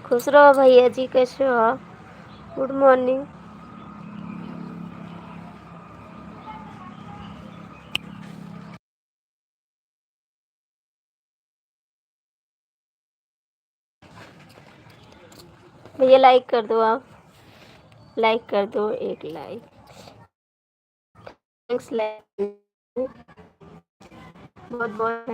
खुश रहो भैया जी, कैसे हो आप? Good morning. भैया लाइक कर दो, आप लाइक कर दो, एक लाइक। थैंक्स लाइक, बहुत बहुत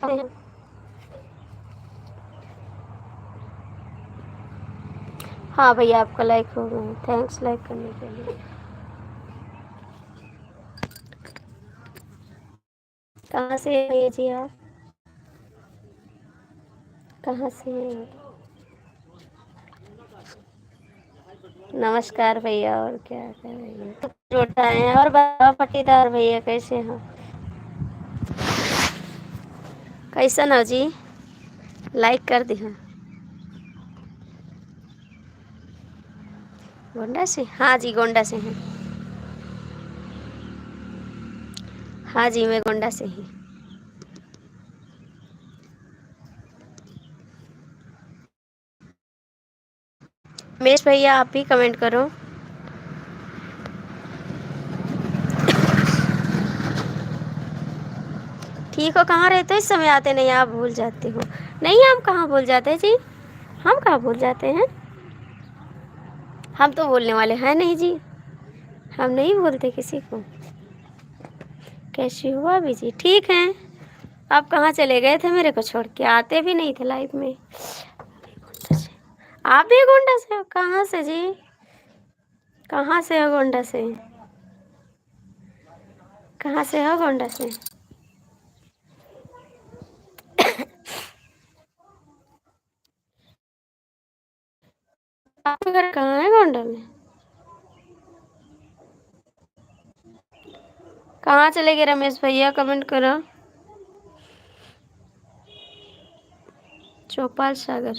थैंक्स। हाँ भैया, आपका लाइक हो गया, थैंक्स लाइक करने के लिए। कहाँ से हैं भैया जी आप? कहाँ से हैं? नमस्कार भैया, और क्या कर रही है? रोटा है। और बाबा पट्टीदार भैया कैसे हैं? कैसन हो जी? लाइक कर दी। हाँ, गोंडा से? हाँ जी, गोंडा से हैं। हाँ जी, मैं गोंडा से ही। रमेश भैया आप ही कमेंट करो। ठीक हो, कहाँ रहते हो इस समय? आते नहीं, आप भूल जाते हो। नहीं, हम कहाँ भूल जाते जी, हम कहाँ भूल जाते हैं। हम तो बोलने वाले हैं नहीं जी, हम नहीं बोलते किसी को। कैसी हुआ अभी जी? ठीक है। आप कहाँ चले गए थे मेरे को छोड़ के? आते भी नहीं थे लाइफ में। आप भी गोंडा से हो? कहाँ से जी? कहाँ से हो गोंडा से? कहाँ से हो गोंडा से? आपका घर कहाँ है गोंडा में? कहाँ चले गए रमेश भैया? कमेंट करो। चौपाल सागर,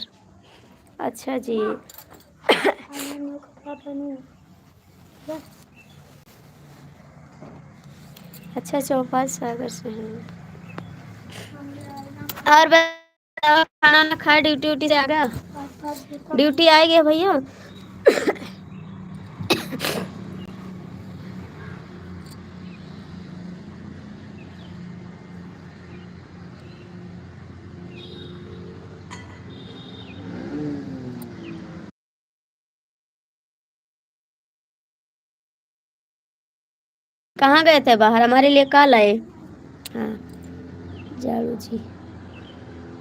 अच्छा जी। अच्छा, चौपाल सागर से हैं। और बताओ, खाना ना खाए, ड्यूटी उटी से आ गया? ड्यूटी आ गया भैया? कहाँ गए थे बाहर? हमारे लिए कहाँ लाए? हाँ, झाड़ू जी,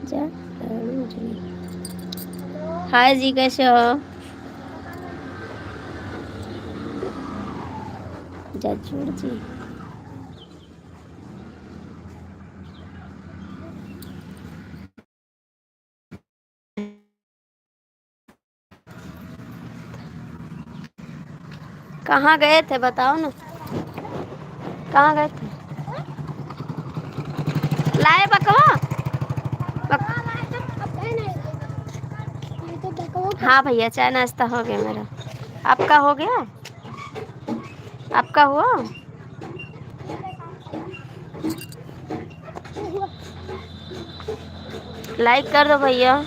झाड़ू जी। हाय जी, कैसे हो? जजूर जी। कहाँ गए थे बताओ ना, कहाँ गए थे? लाए बकवा? हाँ भैया, चाय नाश्ता हो गया मेरा। आपका हो गया? आपका हुआ? लाइक कर दो भैया।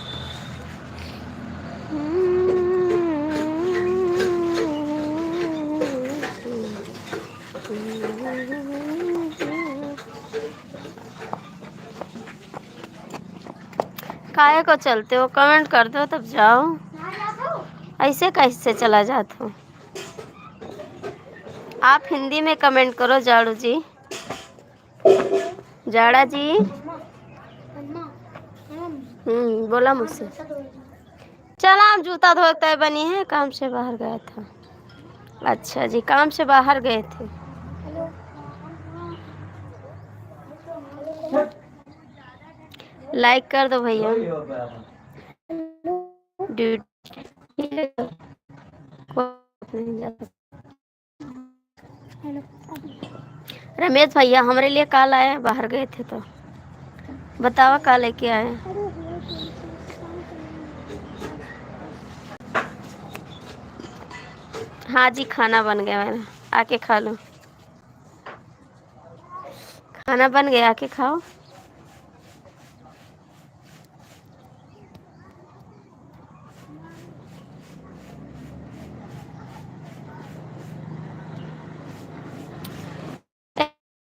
काहे को चलते हो? कमेंट कर दो तब जाओ, ऐसे कैसे चला जाता हो? आप हिंदी में कमेंट करो झाड़ू जी, जाड़ा जी। बोला मुझसे। चला, आप जूता धोते बनी है, काम से बाहर गया था। अच्छा जी, काम से बाहर गए थे। लाइक कर दो भैया। रमेश भैया हमारे लिए काल आए, बाहर गए थे तो बताओ का लेके आए? हाँ जी, खाना बन गया मेरा, आके खा लो। खाना बन गया, आके खाओ।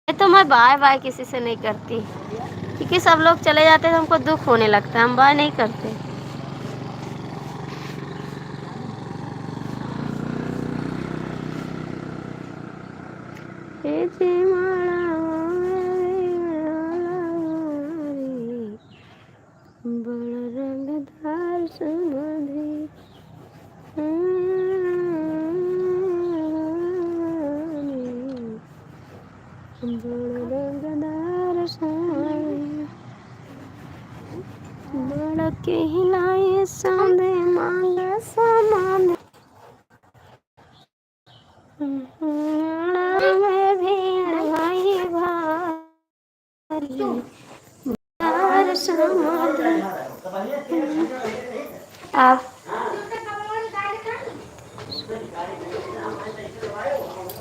तो मैं बाय बाय किसी से नहीं करती, क्योंकि सब लोग चले जाते हैं तो हमको दुख होने लगता है, हम बाय नहीं करते। बड़ा रंगदार समाधि, बड़ा रंगदार समाधि, बड़ा के हिलाए सामने मांगा समाधि, में भीड़ भाई भारी, बार समाधि। आप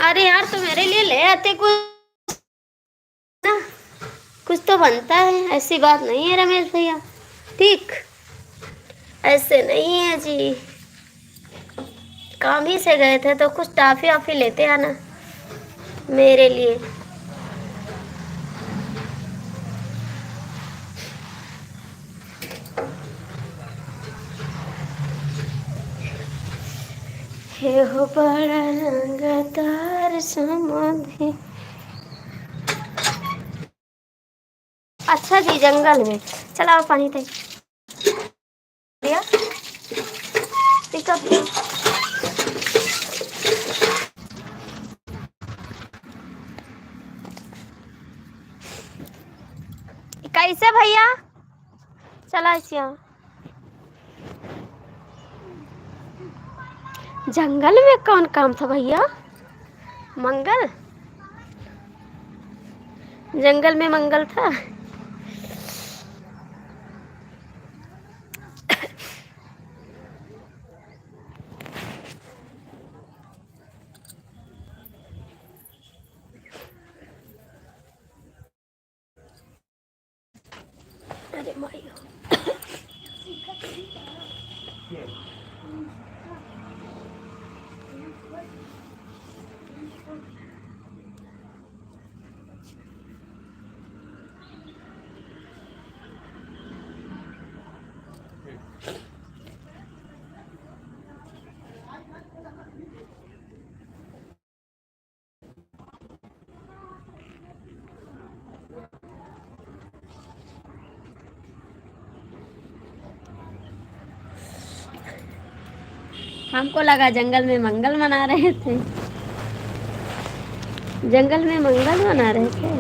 अरे यार, तो मेरे लिए ले आते कुछ ना, कुछ तो बनता है, ऐसी बात नहीं है रमेश भैया। ठीक, ऐसे नहीं है जी। काम ही से गए थे तो कुछ टॉफी ऑफी लेते आना मेरे लिए। हे हो बड़ा रंगदार समाधि। अच्छा जी, जंगल में चला पानी तक दिया पिकअप। कैसे भैया चला इसिया जंगल में कौन काम था भैया? मंगल, जंगल में मंगल था। अरे माई, हमको लगा जंगल में मंगल मना रहे थे। जंगल में मंगल मना रहे थे।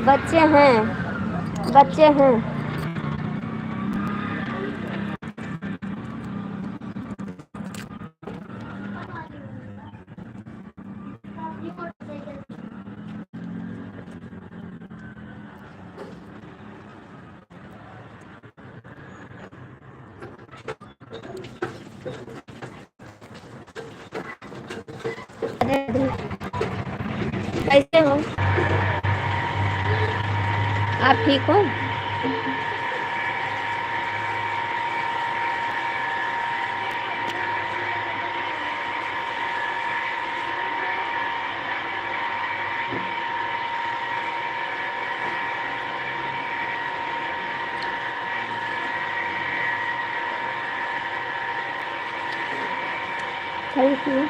बच्चे हैं, बच्चे हैं। कैसे हो आप? ठीक हो? Thank you.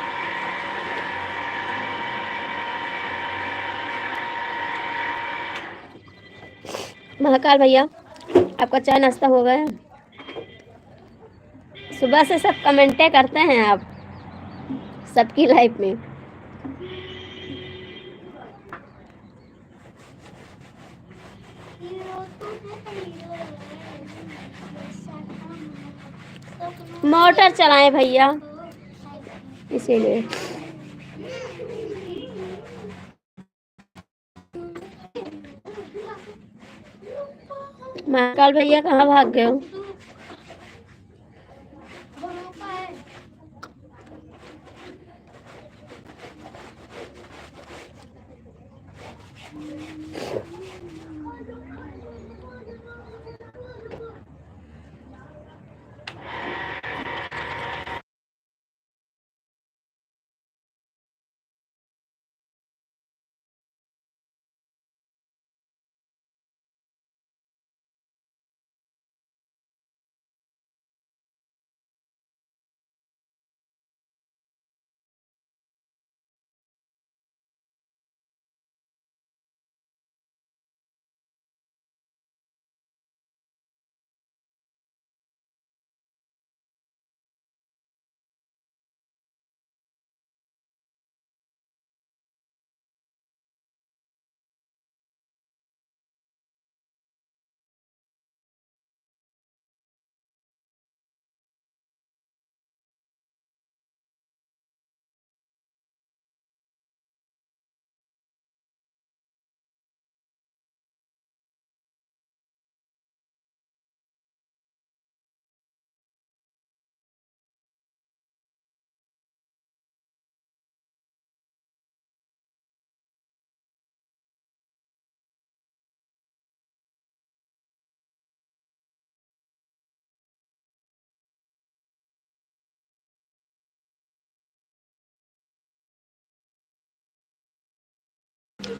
महाकाल भैया, आपका चाय नाश्ता हो गया? सुबह से सब कमेंटे करते हैं आप सबकी लाइफ में। मोटर चलाएं भैया, इसीलिए। महाकाल भैया कहाँ भाग गए हो?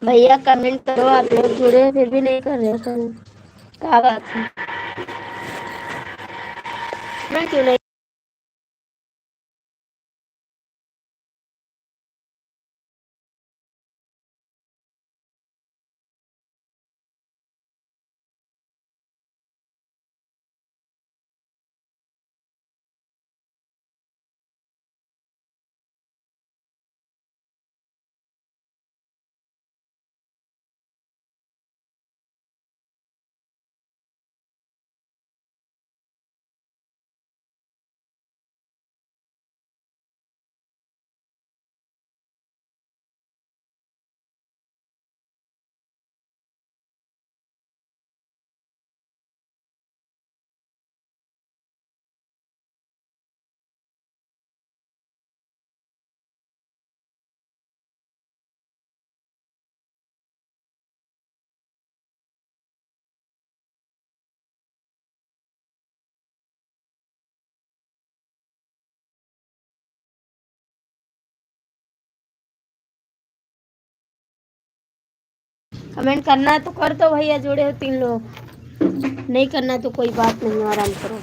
भैया कमेंट करो, आप लोग जुड़े फिर भी नहीं कर रहे हो। क्या बात है, मैं क्यों नहीं। कमेंट करना है तो कर दो भैया, जुड़े हो 3 लोग। नहीं करना तो कोई बात नहीं, आराम करो।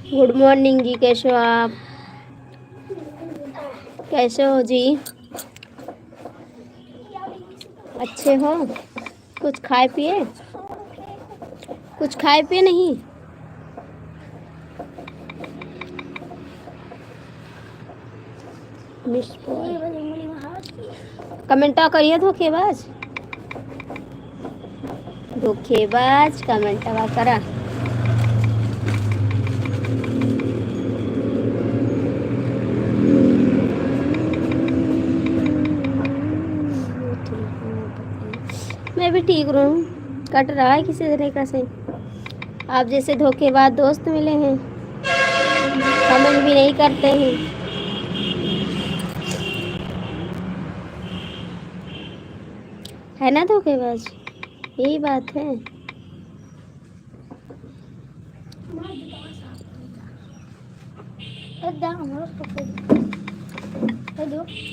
गुड मॉर्निंग जी, कैसे हो आप? कैसे हो जी? अच्छे हो? कुछ खाए पिए? कुछ खाए पिए नहीं? मिस कमेंटा करिए, धोखेबाज धोखेबाज कमेंटवा करा। मैं भी ठीक रहूं, कट रहा है किसी तरीके से। आप जैसे धोखेबाज दोस्त मिले हैं, कमेंट भी नहीं करते हैं, है ना धोखेबाज? यही बात है।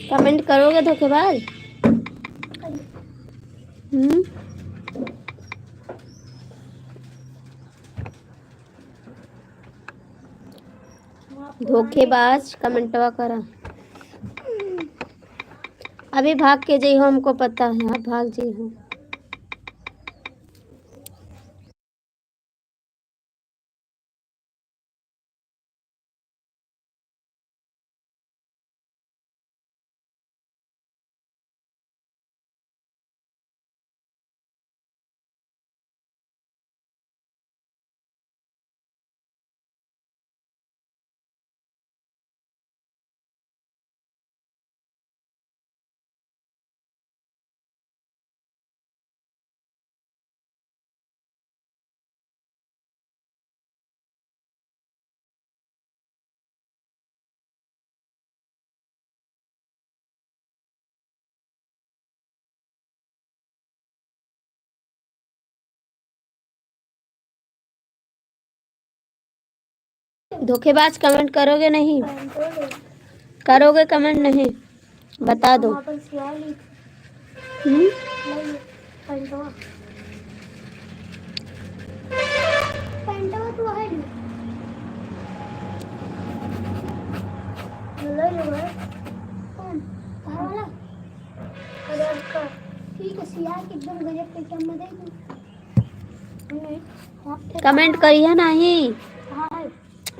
कमेंट करोगे धोखेबाज? धोखेबाज कमेंटवा करा। अभी भाग के जाइ हो, हमको पता है आप भाग जाइ हो। धोखेबाज कमेंट करोगे नहीं? करोगे कमेंट नहीं? बता दो। कमेंट करिए नहीं,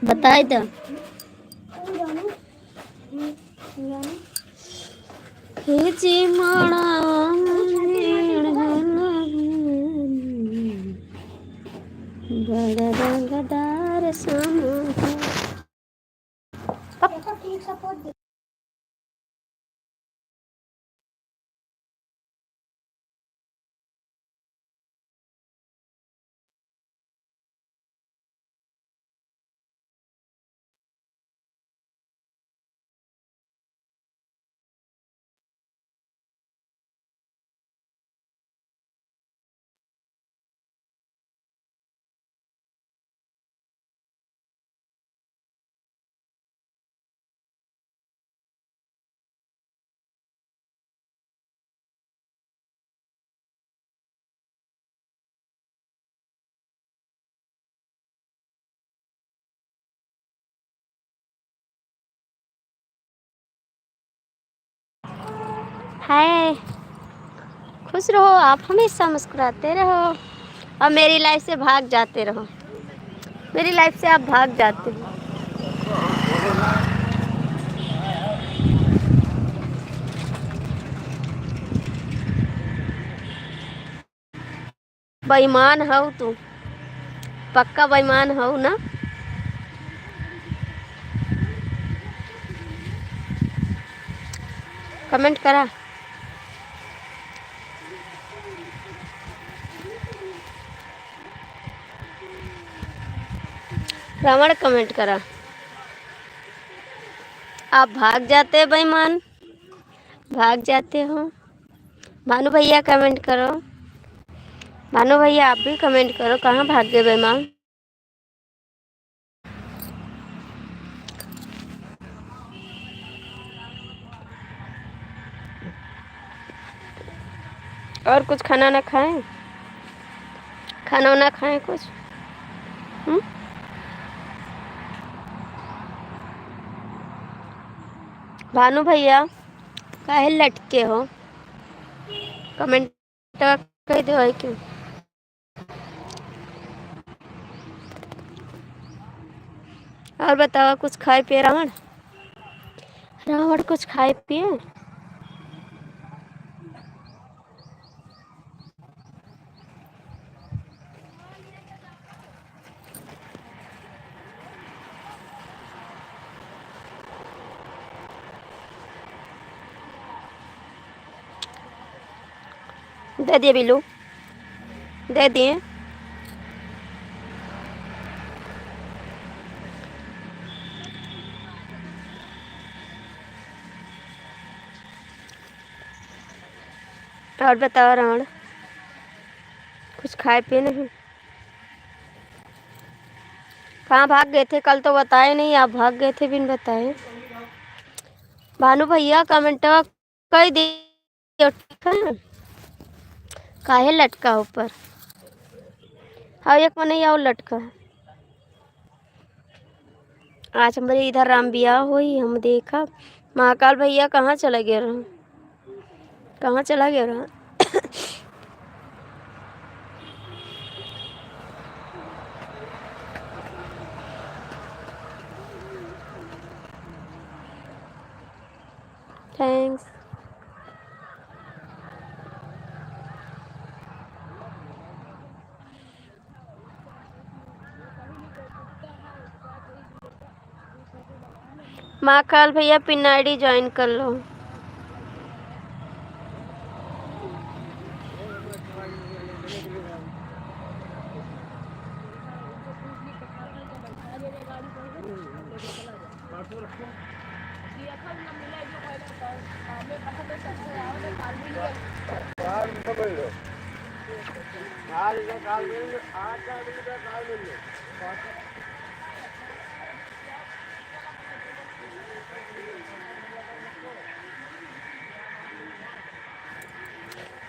बताए तो। बड़ा रंगदार सोना है। खुश रहो आप, हमेशा मुस्कुराते रहो और मेरी लाइफ से भाग जाते रहो। मेरी लाइफ से आप भाग जाते हो। बेईमान हो तू, पक्का बेईमान हो ना? कमेंट करा। रावण कमेंट करा। आप भाग जाते बेईमान, भाग जाते हो। भानु भैया कमेंट करो। भानु भैया आप भी कमेंट करो, कहाँ भाग गए बेईमान? और कुछ खाना ना खाएं? खाना ना खाएं कुछ? भानु भैया काहे लटके हो? कमेंट कह दो है क्यों? और बताओ, कुछ खाए पिए रावण? रावण कुछ खाए पिए? दे दिए बिल्लू, दे दिए। और बताओ रावण, कुछ खाए पिए नहीं? कहाँ भाग गए थे? कल तो बताए नहीं, आप भाग गए थे बिन बताए। भानु भैया कमेंट कर दियो, ठीक है? काहे लटका ऊपर? हाँ, एक मन नहीं और लटका। आज हमारे इधर राम बियाह हुई, हम देखा। महाकाल भैया कहाँ चला गया रहा? कहाँ चला गया रहा? थैंक्स। महाकाल भैया पिन आईडी ज्वाइन कर लो।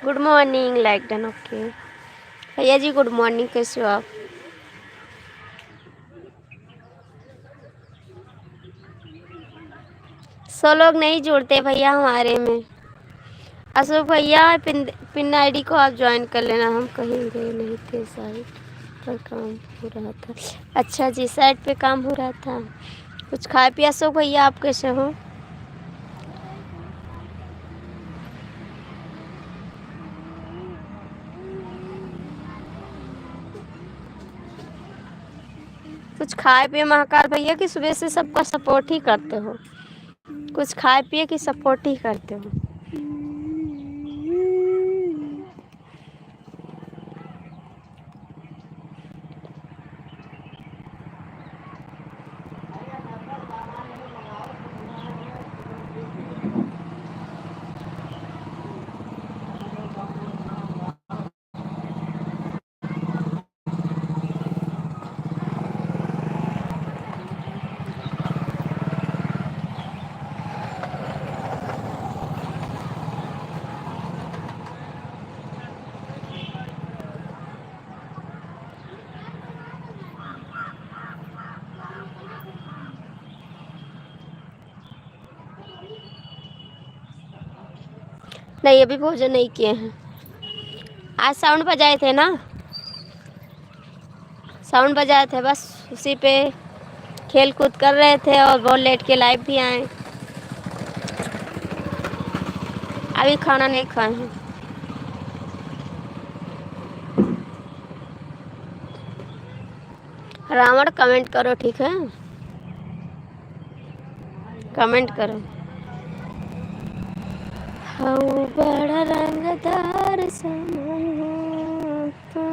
Good morning like done okay. भैया जी गुड मॉर्निंग, कैसे हो आप? सौ लोग नहीं जुड़ते भैया हमारे में। अशोक भैया पिन आईडी को आप ज्वाइन कर लेना। हम कहीं गए नहीं थे, साइट पर काम हो रहा था। अच्छा जी, साइट पे काम हो रहा था। कुछ खाए पिया? अशोक भैया आप कैसे हो? कुछ खाए पिए महाकाल भैया कि सुबह से सबका सपोर्ट ही करते हो? कुछ खाए पिए कि सपोर्ट ही करते हो? नहीं, अभी भोजन नहीं किए हैं। आज साउंड बजाए थे ना, साउंड बजाए थे, बस उसी पे खेल कूद कर रहे थे और बहुत लेट के लाइव भी आए। अभी खाना नहीं खाए हैं। रावण कमेंट करो, ठीक है? कमेंट करो। हऊ बड़ा रंगदार समान तू।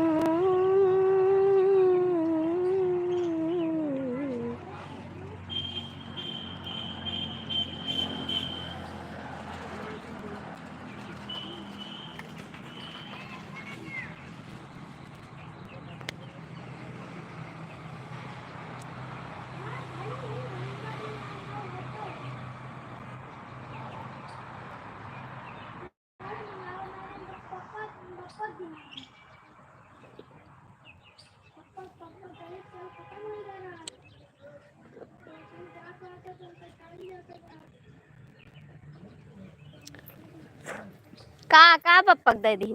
का पप्पक दे दी?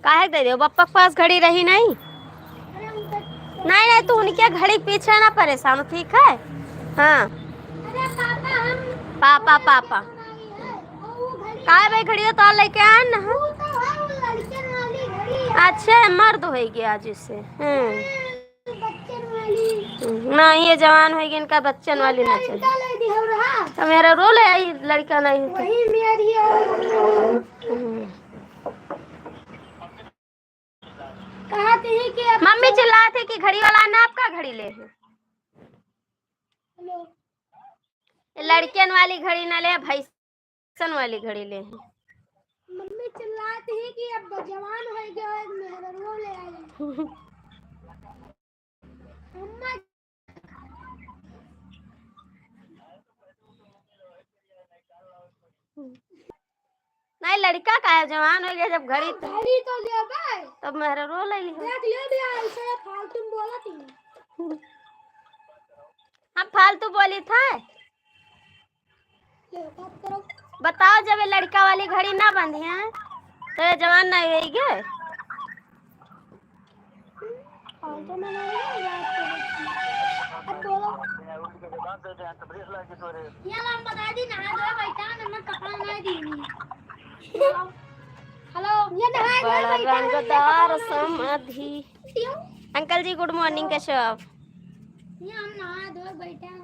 काहे दे दियो? पप्पा के पास घड़ी रही नहीं? नहीं नहीं, तू उनके घड़ी पीछे ना परेशान हो, ठीक है? हाँ। पापा पापा काहे भाई घड़ी तो लेके आए ना। अच्छा मर्द हो गया आज इससे। नहीं, ये जवान होगी, इनका बच्चन वाली ना चाहिए। तो मेरा रोल है, आई लड़का नहीं होता। मम्मी चिल्ला थे कि घड़ी वाला ना आपका घड़ी ले है। लड़कियन वाली घड़ी ना ले, भैसन वाली घड़ी ले है। मम्मी चिल्लाती है कि अब जवान हो गया है, मेरा रोल ले आई। मम्मा नहीं, लड़का का है, जवान हो गया जब घड़ी तो ले भाई, तब मेरा रो ले ली। देख ले भी ऐसे फालतू बोला थी। हम फालतू बोली था? बताओ, जब ये लड़का वाली घड़ी ना बंधी है तो ये जवान नहीं होगी। बड़ा रंगदार समाधि। अंकल जी गुड मॉर्निंग, कैसे हो आप? हम नहा धो बैठे हैं।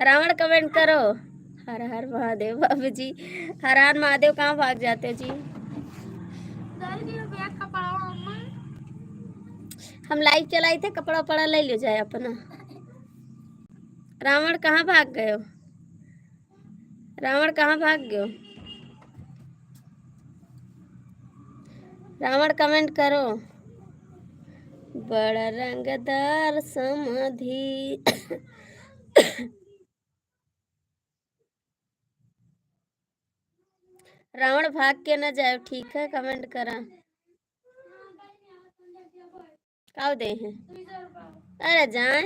रावण कमेंट करो। हर हर महादेव बाबू जी। हर हर महादेव कहाँ भाग जाते हो जी? हम लाइव चलाई थे, कपड़ा उपड़ा ले लो जाए अपना। रावण कहाँ भाग गए हो? रावण कहाँ भाग गए हो? रावण कमेंट करो। बड़ा रंगदार समाधि। रावण भाग के न जाए, ठीक है, कमेंट करा। काव दे हैं? अरे जाए।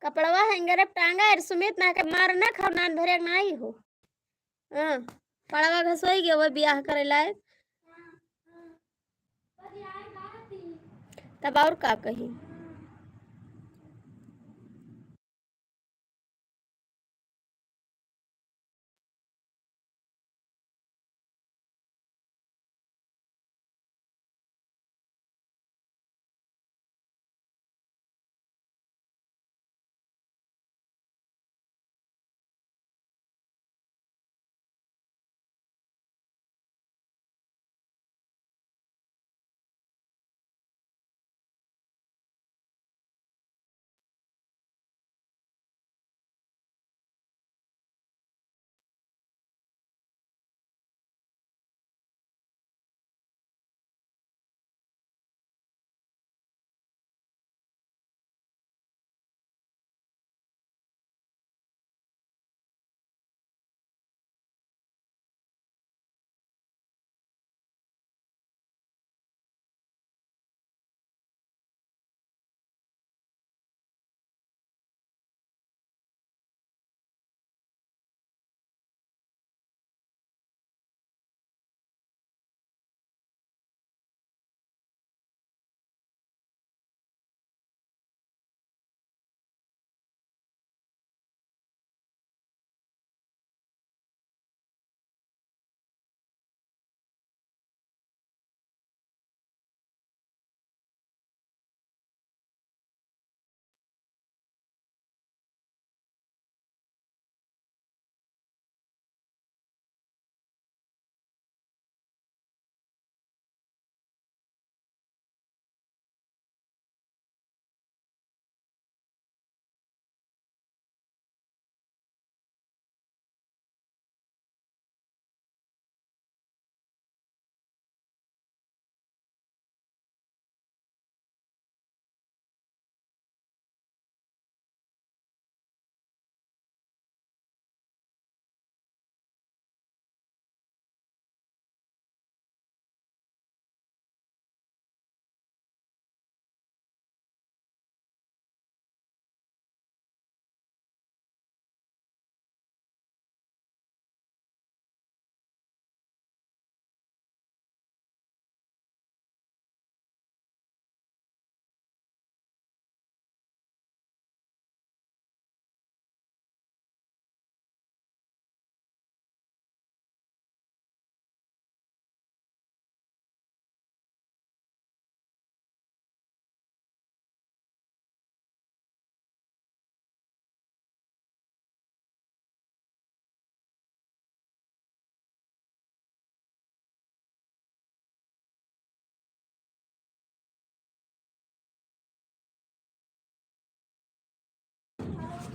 कपड़वा हैंगर अब टांगा है सुमित ना के मारना खरनान भरे नहीं हो। हाँ पड़वा घसोई गए वो ब्याह करे लाए तब और का कही।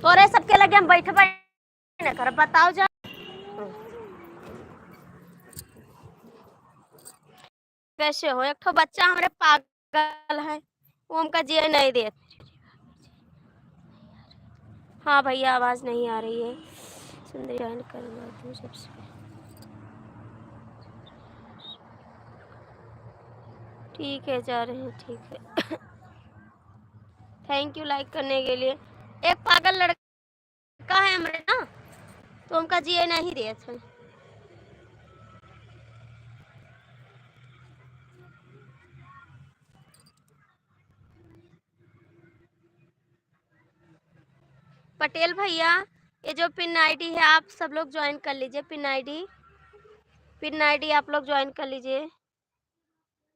तोरे सबके लगे हम बैठ न कर बताओ जा कैसे हो। एक ठो बच्चा हमारे पागल है, वो हमका जिए नहीं दे। हाँ भैया आवाज नहीं आ रही है। सुंदरी ज्वाइन करवा दूँ सबसे। ठीक है जा रहे हैं, ठीक है। थैंक यू लाइक करने के लिए। एक पागल लड़का है हमारे ना, तो हमका जिए नहीं दे थे। पटेल भैया ये जो पिन आईडी है आप सब लोग ज्वाइन कर लीजिए। पिन आईडी आप लोग ज्वाइन कर लीजिए।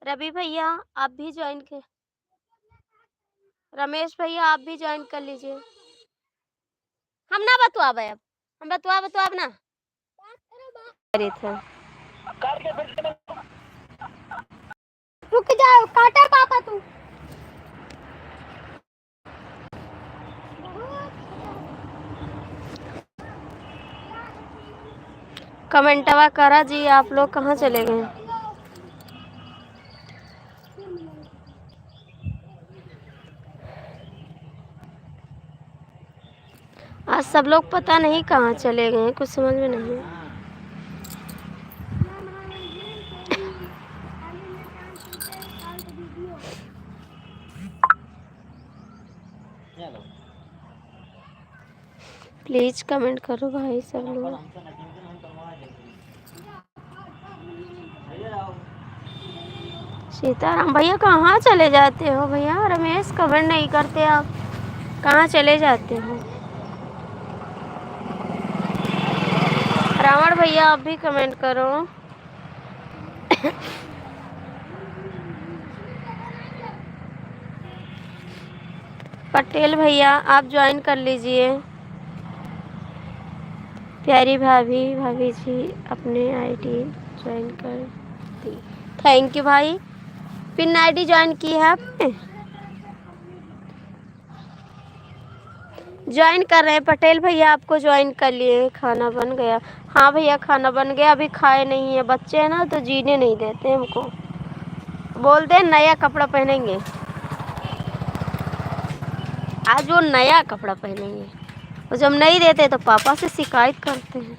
रवि भैया आप भी ज्वाइन कर, रमेश भैया आप भी ज्वाइन कर लीजिए। हम ना बतवाब अब, हम बतवाब ना अरे थे। रुक जाओ, काटा पापा तू। कमेंटवा करा जी, आप लोग कहाँ चले गए? आज सब लोग पता नहीं कहाँ चले गए, कुछ समझ में नहीं। प्लीज कमेंट करो भाई सब लोग। सीताराम भैया कहाँ चले जाते हो भैया? रमेश कमेंट नहीं करते आप, कहाँ चले जाते हो? रावण भैया आप भी कमेंट करो। पटेल भैया आप ज्वाइन कर लीजिए। प्यारी भाभी जी अपने आईडी ज्वाइन कर दी, थैंक यू भाई। पिन आईडी ज्वाइन की है आपने? ज्वाइन कर रहे हैं पटेल भैया, आपको ज्वाइन कर लिए। खाना बन गया? हाँ भैया खाना बन गया, अभी खाए नहीं है। बच्चे हैं ना तो जीने नहीं देते हमको, बोलते हैं नया कपड़ा पहनेंगे। आज वो नया कपड़ा पहनेंगे, और जब नहीं देते तो पापा से शिकायत करते हैं।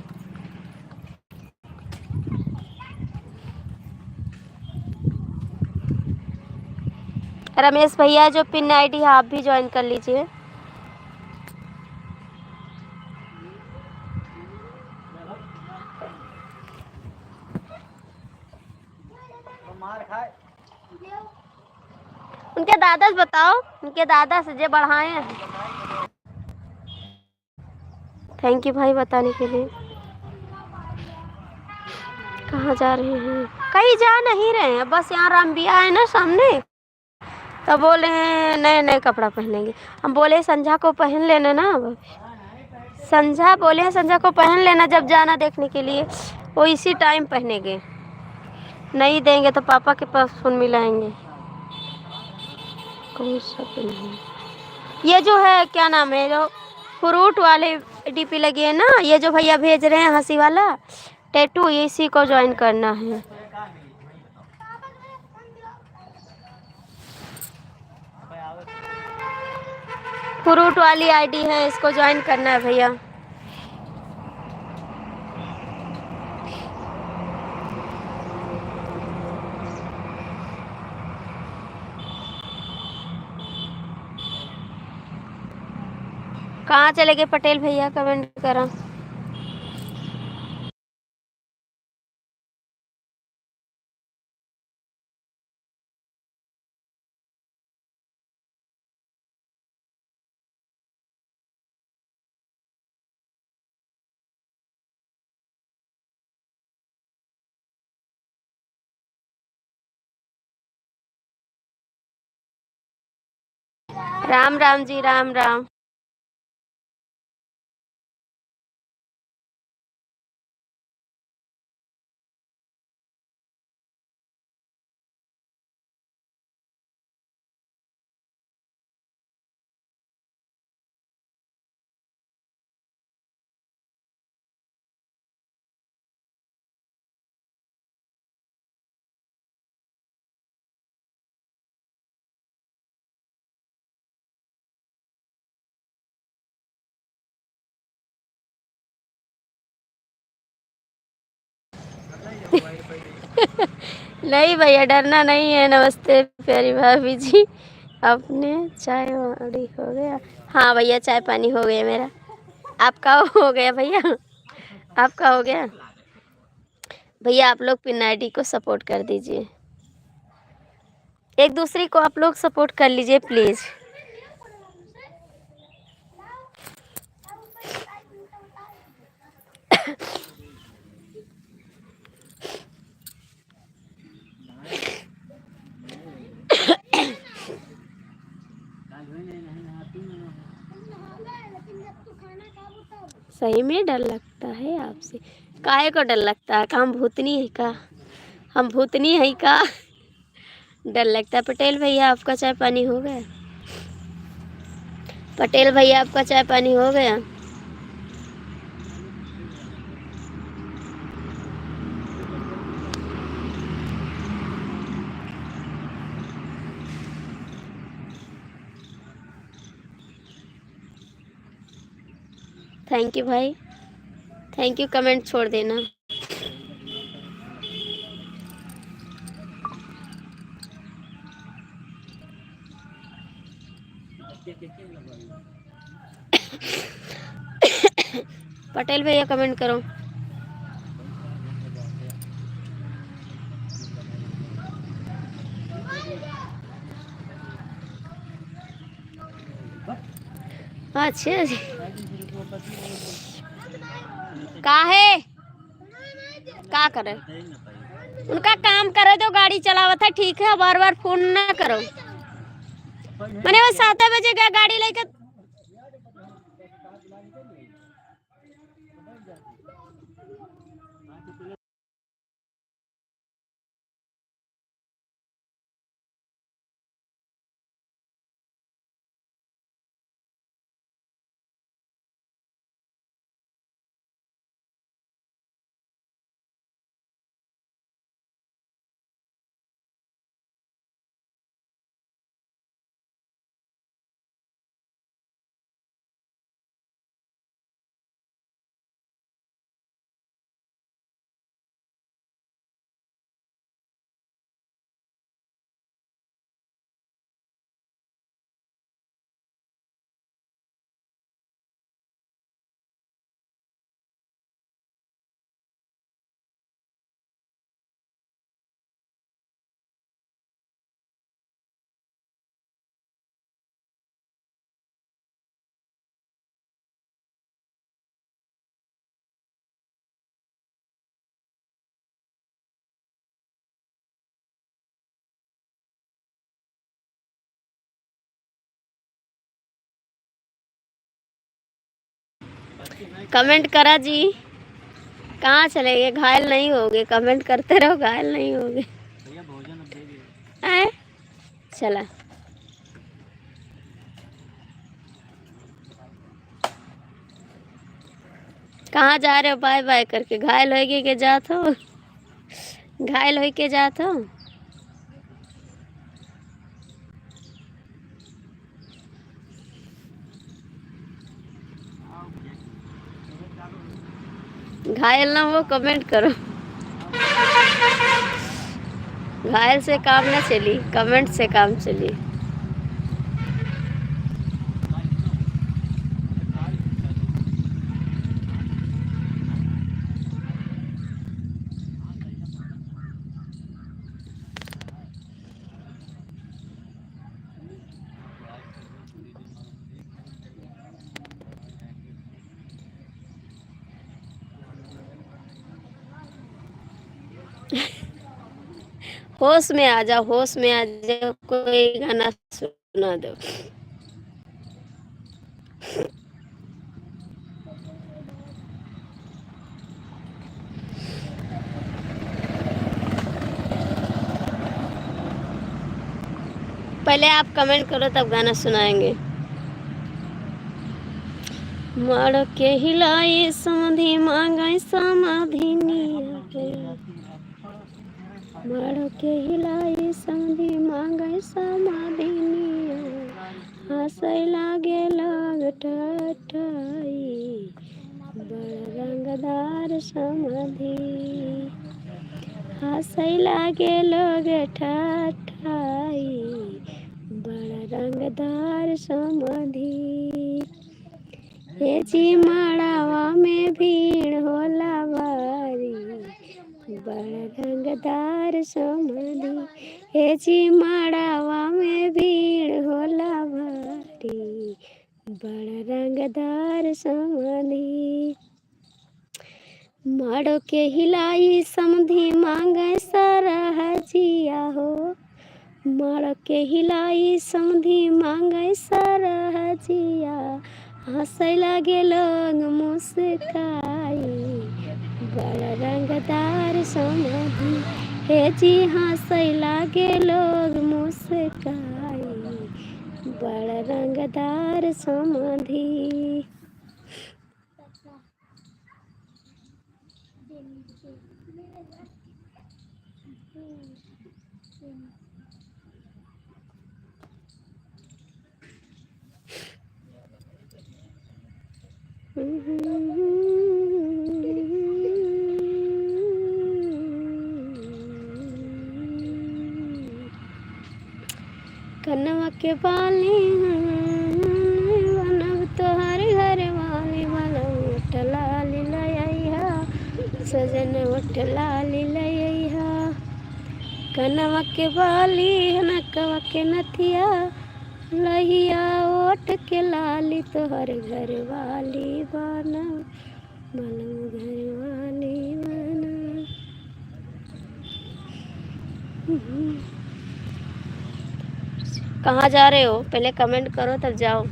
रमेश भैया जो पिन आईडी है आप भी ज्वाइन कर लीजिए। उनके दादा से बताओ, उनके दादा से जो बढ़ाए हैं। थैंक यू भाई बताने के लिए। कहाँ जा रहे हैं? कहीं जा नहीं रहे हैं, बस यहाँ रामबिया है ना सामने, तो बोले हैं नए नए कपड़ा पहनेंगे। हम बोले संध्या को पहन लेना ना, संध्या बोले हैं संध्या को पहन लेना जब जाना देखने के लिए, वो इसी टाइम पहनेंगे। नहीं देंगे तो पापा के पास फोन मिलाएंगे। कौन सा पिन है? ये जो है क्या नाम है, जो फ्रूट वाले डीपी लगी है ना, ये जो भैया भेज रहे हैं हंसी वाला टैटू, इसी को ज्वाइन करना है। फ्रूट वाली आईडी है, इसको ज्वाइन करना है भैया। कहाँ चले गए पटेल भैया? कमेंट करा। राम राम जी, राम राम। नहीं भैया डरना नहीं है। नमस्ते प्यारी भाभी जी, अपने चाय वाली हो गया? हाँ भैया चाय पानी हो गया मेरा। आपका हो गया भैया? आपका हो गया? भैया आप लोग पिन आईडी को सपोर्ट कर दीजिए, एक दूसरे को आप लोग सपोर्ट कर लीजिए प्लीज। सही में डर लगता है आपसे? काहे को डर लगता है? का हम भूतनी है का? हम भूतनी है का? डर लगता है। पटेल भैया आपका चाय पानी हो गया? पटेल भैया आपका चाय पानी हो गया? थैंक यू भाई, थैंक यू। कमेंट छोड़ देना। पटेल भैया कमेंट करो। अच्छा जी, काहे का करे? उनका काम करे जो गाड़ी चलावत है, ठीक है। बार बार फोन ना करो। मैंने वो 7 बजे का गाड़ी लेकर। कमेंट करा जी। कहाँ चले गए? घायल नहीं होगे? कमेंट करते रहो, घायल नहीं होगे। आए चला। कहाँ जा रहे हो बाय बाय करके? घायल होके के जात हो? घायल हो के जात हो? घायल ना हो कमेंट करो। घायल से काम ना चली, कमेंट से काम चली। होश में आ जाओ, होश में आ जाओ। कोई गाना सुना दो। पहले आप कमेंट करो तब गाना सुनाएंगे। मर के हिलाई समधि मांगाई समाधि मर के हिलाई समधि मांगाई समाधि हंसै लागे लग ठठाई बड़ रंगदार समाधि हंसै लागे लग ठठाई बड़ रंगदार समाधि। हे जी माड़ावा में भीड़ होला भारी बड़ रंगदार समाधि। हे जी माड़ावा में भीड़ होला भारी बड़ रंगदार समाधि। माड़ो के हिलाई समधि मांगे सरहजिया हो माड़ के हिलाई समधि मांगे सरहजिया हंसे लागे लोग मुस्काई, बड़ा रंगदार समाधि। हे जी हंसे लागे लोग मुस्काई, बड़ा रंगदार समाधि। कनवा के बाली बनब तोहर घर वाली, बनब उठला लिलैया सजन उठला लिलैया। कनवा के बाली नकवा के नथिया, लहिया ओठ के लाली तोहर घर वाली बनब, बनब घर वाली बनब। कहाँ जा रहे हो? पहले कमेंट करो तब जाओ।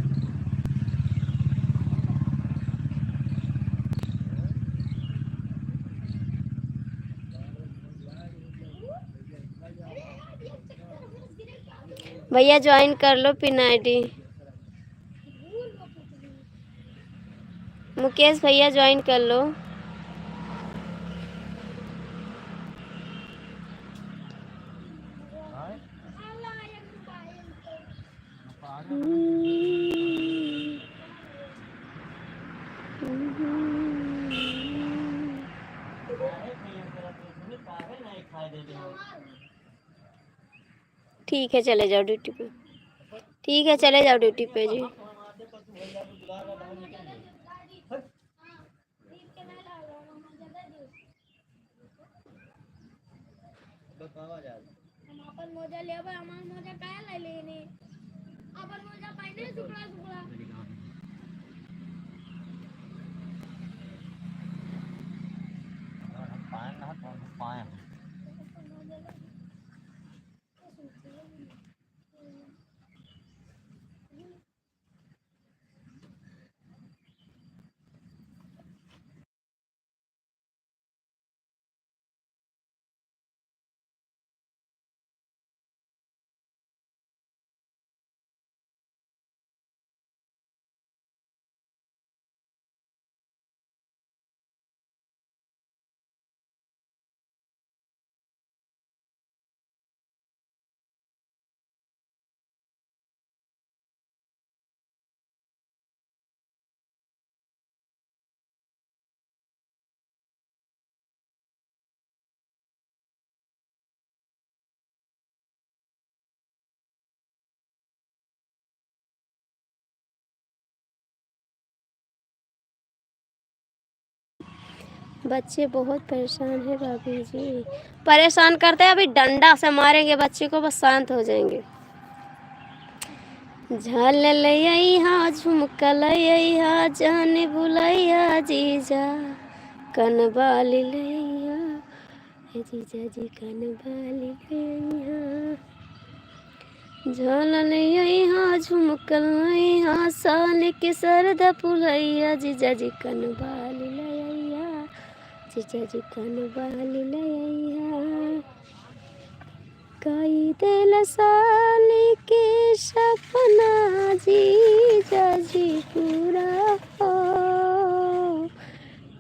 भैया ज्वाइन कर लो पिन आईडी। मुकेश भैया ज्वाइन कर लो। ठीक है चले जाओ ड्यूटी पे। ठीक है चले जाओ ड्यूटी पे जी। मोजा लेबे, हमार मोजा काहे ले लेने? अपन मोजा पहने सुखला सुखला। बच्चे बहुत परेशान है भाभी जी। परेशान करते हैं, अभी डंडा से मारेंगे बच्चे को, बस शांत हो जाएंगे। झल लैया झुमका लैया जाने बुलैया जीजा, कनबाली लैया जीजा जी कनबाली लैया। झल लैया झुमका लैया साल के सरदा पुलैया जीजा जी कनबाली लैया, जीजा जी कनबाली लैया। कई दिल साली के सपना जीजा जी पूरा हो,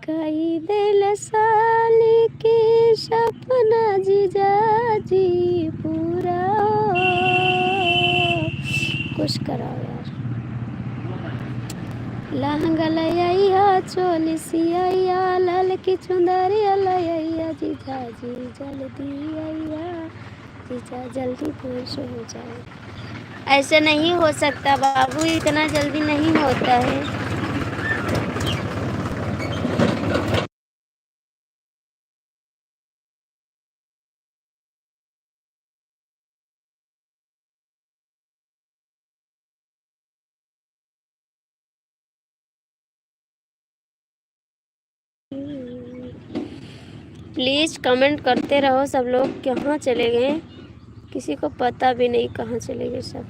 कई दिल साली के सपना जीजा जी पूरा हो। कुछ कराओ यार। लहंगा लैया चोली सिया लाल की चुंदरिया लैया जीजा जी जल्दी आइया, जीजा जल्दी पहुँच हो जाए। ऐसे नहीं हो सकता बाबू, इतना जल्दी नहीं होता है। प्लीज़ कमेंट करते रहो सब लोग। कहाँ चले गए किसी को पता भी नहीं, कहाँ चले गए सब।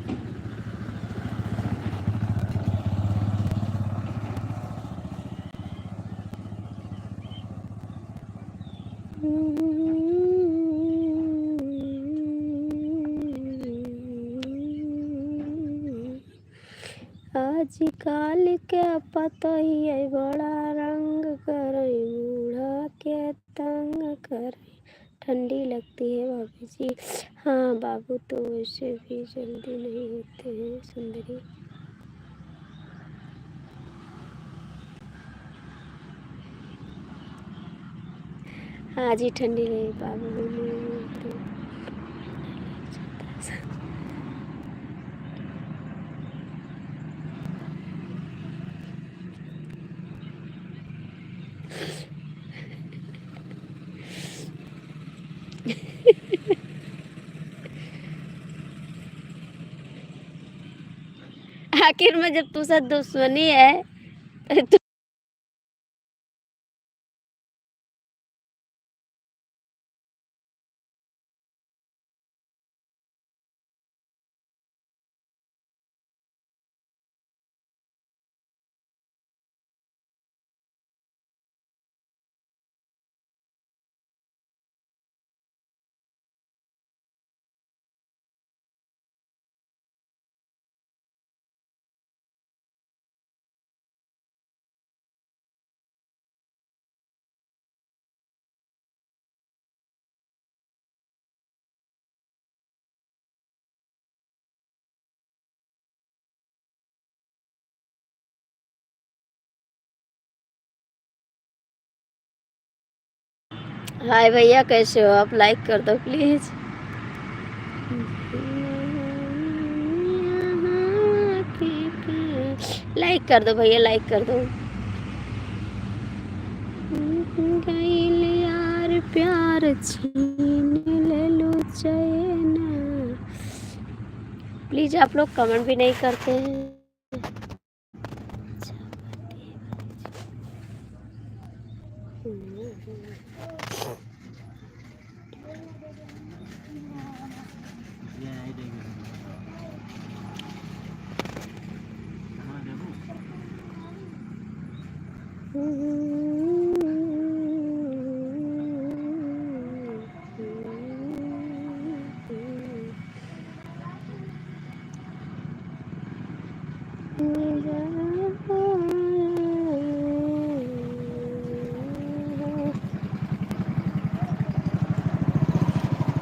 जी काल के पतई बड़ा रंग करई बूढ़ा के तंग करई। ठंडी लगती है भाभी जी। हाँ बाबू तो वैसे भी जल्दी नहीं होते हैं सुंदरी। हाँ जी ठंडी नहीं बाबू नहीं आखिर में जब तुझसे दुश्मनी है तो हाय भैया कैसे हो आप? लाइक कर दो प्लीज। लाइक कर दो भैया लाइक कर दो। गइल यार प्यार छीन ले लो चैन। प्लीज आप लोग कमेंट भी नहीं करते हैं।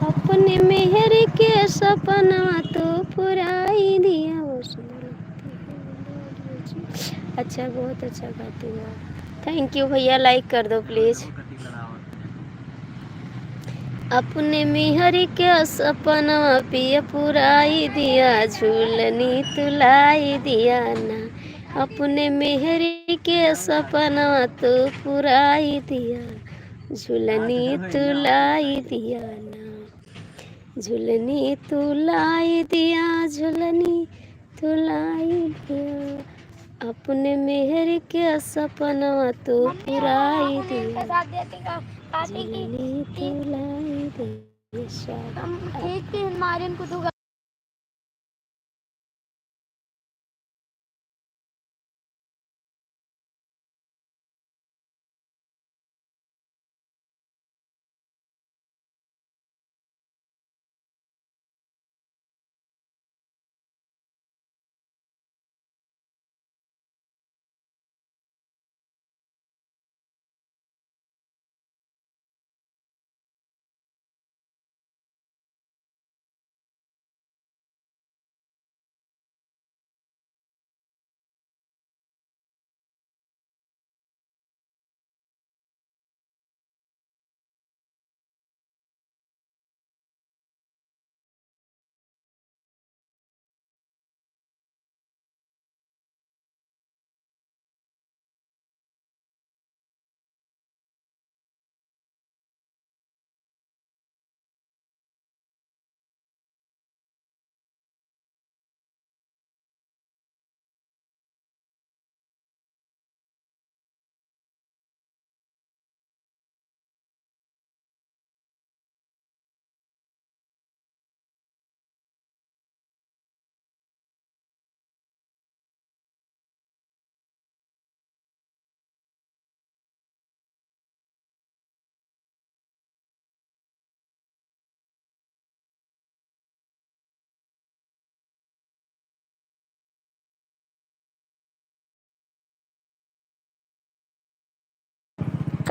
अपने मेहर के सपना तो पुराई दिया। वो सुंदर लगती है। अच्छा बहुत अच्छा गाती हो। थैंक यू भैया लाइक कर दो प्लीज। अपने मेहर के सपना पिया पुराई दिया झूलनी तुलाई दिया ना। अपने मेहर के सपना तो पुराई दिया झूलनी तुलाई दिया ना। झूलनी तुलाई दिया झूलनी तुलाई दिया। अपने मेहर के सपना तो पुराई दिया झूलनी तुलाई दिया। ठीक है हमारे को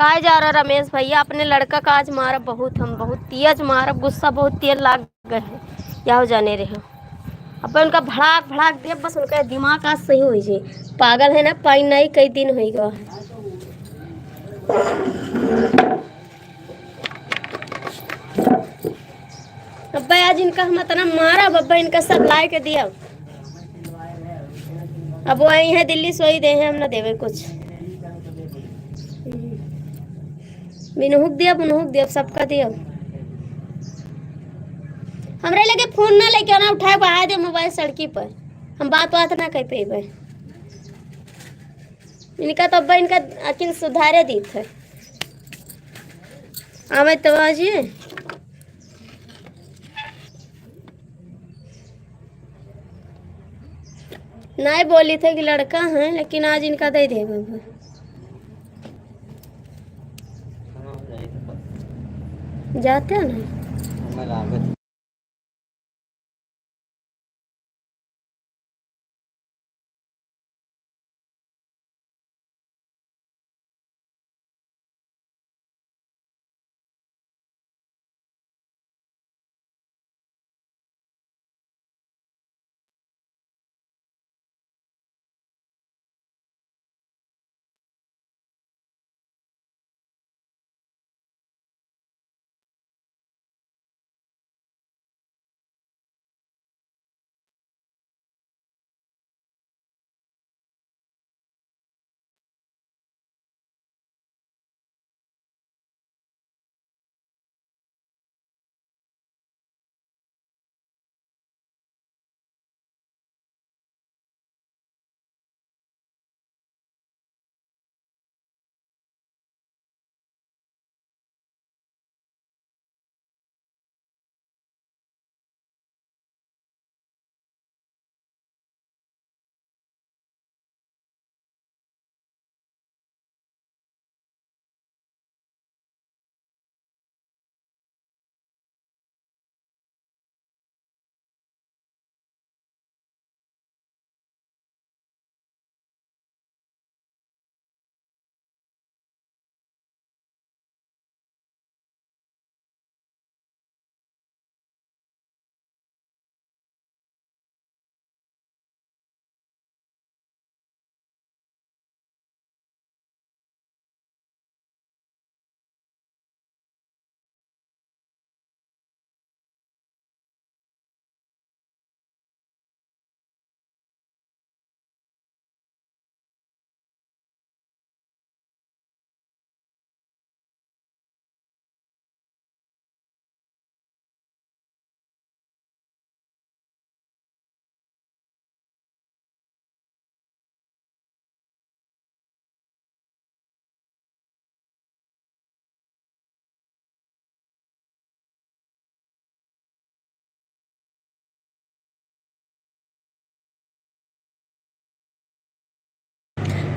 कहा जा रहा रमेश भैया, अपने लड़का का आज मारा बहुत, हम बहुत तेज मारा, गुस्सा बहुत तेज लाग गए हैं, या हो जाने रहे हो। अब उनका भड़ाक भड़ाक दे, बस उनका दिमाग आज सही हो जाए। पागल है ना, पाई नहीं कई दिन हो गया। अब्बा आज इनका हम इतना मारा, बब्बा इनका सब ला के दिया। अब वो आई है दिल्ली, सोई दे हैं, हम ना देवे कुछ। बिनहुक दिया, बुनहुक दिया, सबका दिया। हमरे लगे फोन ना लेके आना, उठाए बहा दे मोबाइल सड़की पर, हम बात बात ना कर पेबे। इनका तो अब्बा इनका अकिल सुधारे दी थे। आवे तो आज नहीं बोली थे कि लड़का है, लेकिन आज इनका दे दे। जाते हैं ना।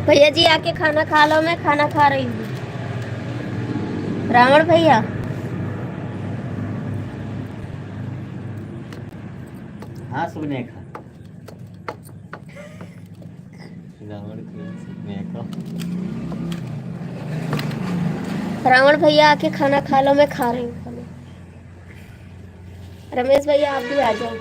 भैया जी आके खाना खा लो, मैं खाना खा रही हूँ। रावण भैया, हाँ सुनेखा रावण की सुनेखा। रावण भैया आके खाना खा लो, मैं खा रही हूँ खाना। रमेश भैया आप भी आ जाओ।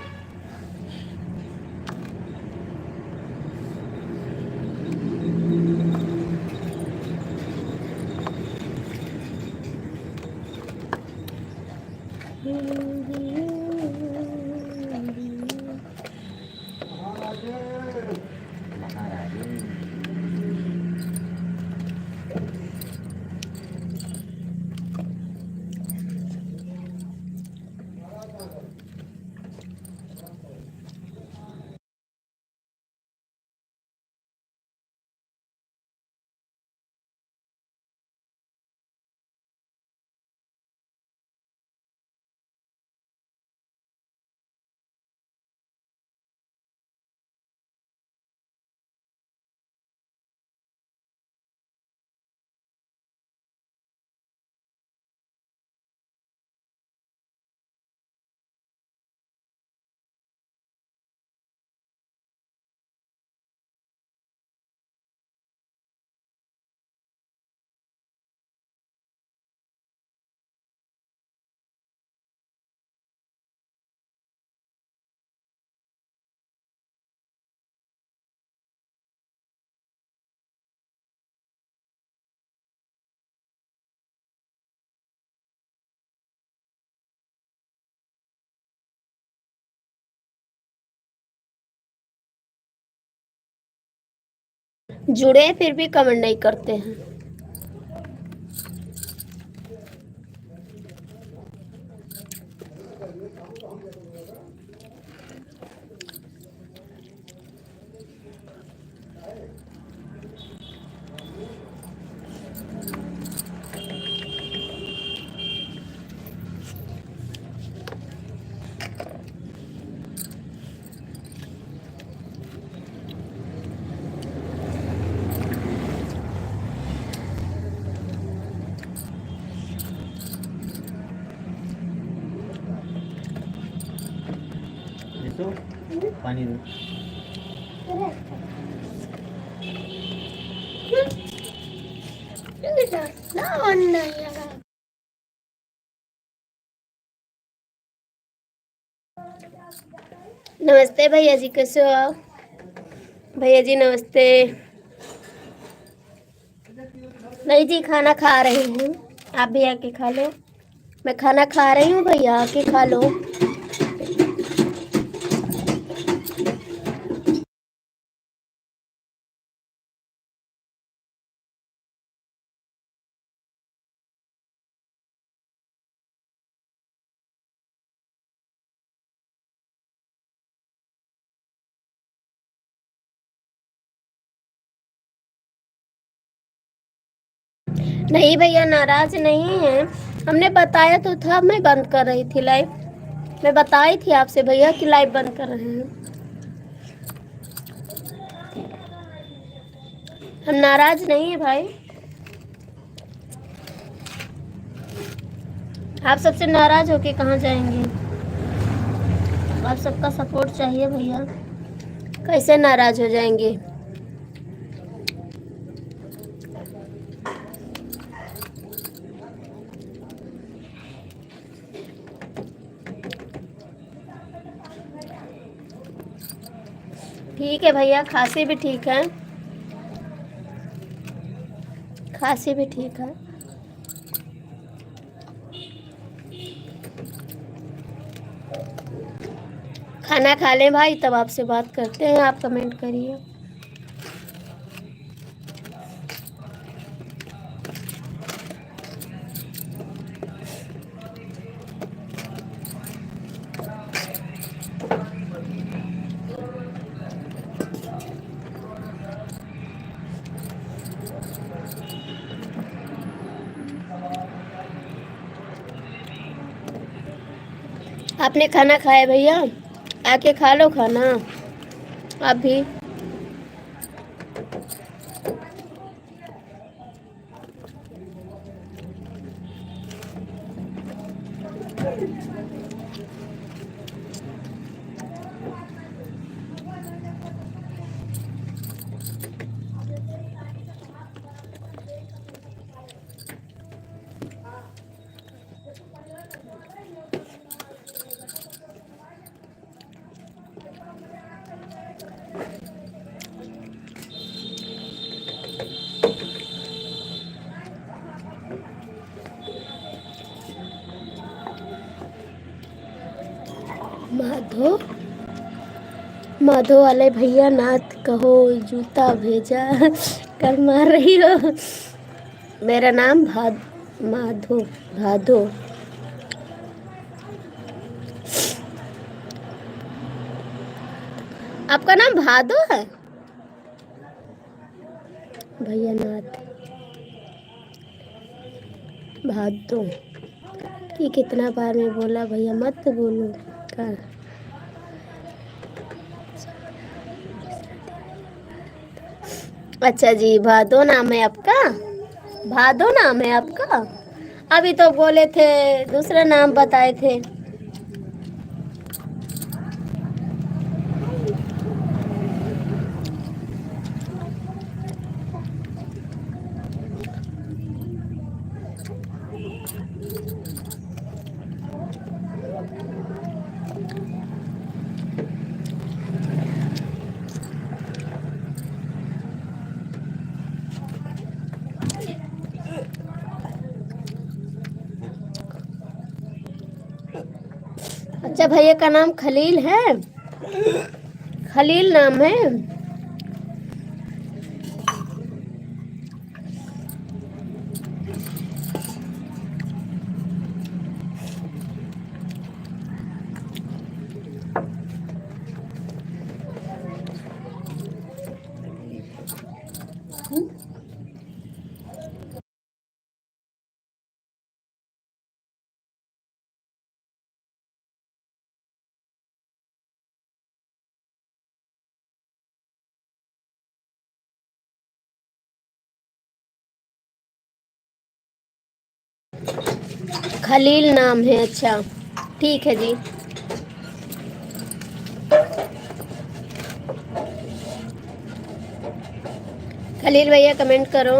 जुड़े फिर भी कमेंट नहीं करते हैं। देखो पानी दो। नमस्ते भैया जी, कैसे हो आप? भैया जी नमस्ते। नहीं जी, खाना खा रही हूँ, आप भी आके खा लो। मैं खाना खा रही हूँ भैया, आके खा लो। नहीं भैया, नाराज नहीं है, हमने बताया तो था। मैं बंद कर रही थी लाइव, मैं बताई थी आपसे भैया कि लाइव बंद कर रहे हैं। हम नाराज नहीं है भाई। आप सबसे नाराज होके कहाँ जाएंगे? आप सबका सपोर्ट चाहिए भैया, कैसे नाराज हो जाएंगे? ठीक है भैया, खांसी भी ठीक है, खांसी भी ठीक है। खाना खा लें भाई, तब आपसे बात करते हैं। आप कमेंट करिए। आपने खाना खाया भैया? आके खा लो खाना आप भी। माधो माधो वाले भैया नाथ कहो, जूता भेजा कर मार रही हो। मेरा नाम माधो भादो। आपका नाम भादो है भैया? नाथ भादो कि कितना बार मैं बोला भैया मत बोलो का। अच्छा जी, भादो नाम है आपका? भादो नाम है आपका? अभी तो बोले थे दूसरा नाम बताए थे। अच्छा, भैया का नाम खलील है? खलील नाम है? खलील नाम है, अच्छा ठीक है जी। खलील भैया कमेंट करो।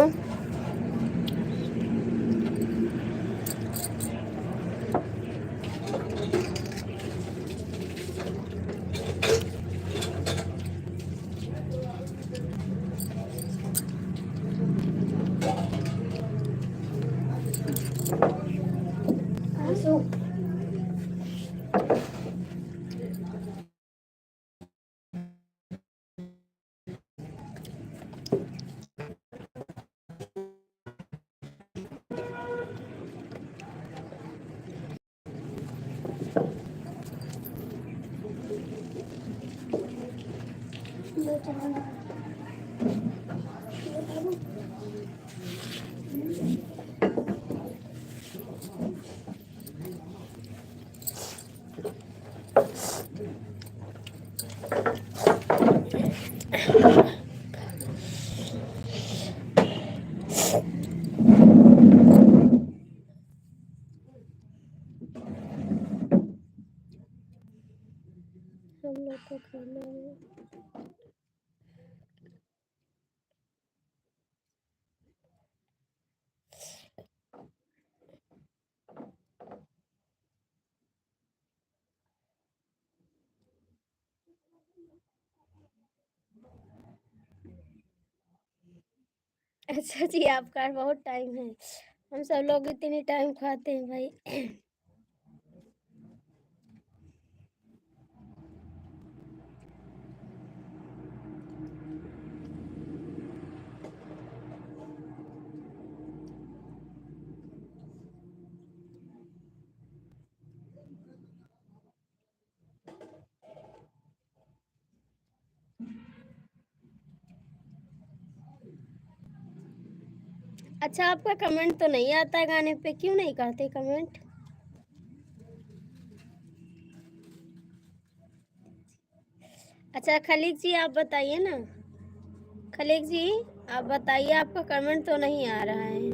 हम लोग को खाना है। अच्छा जी, आपका बहुत टाइम है। हम सब लोग इतनी टाइम खाते हैं भाई। अच्छा, आपका कमेंट तो नहीं आता है गाने पे, क्यों नहीं करते कमेंट? अच्छा खलीक जी आप बताइए ना, खलीक जी आप बताइए, आपका कमेंट तो नहीं आ रहा है।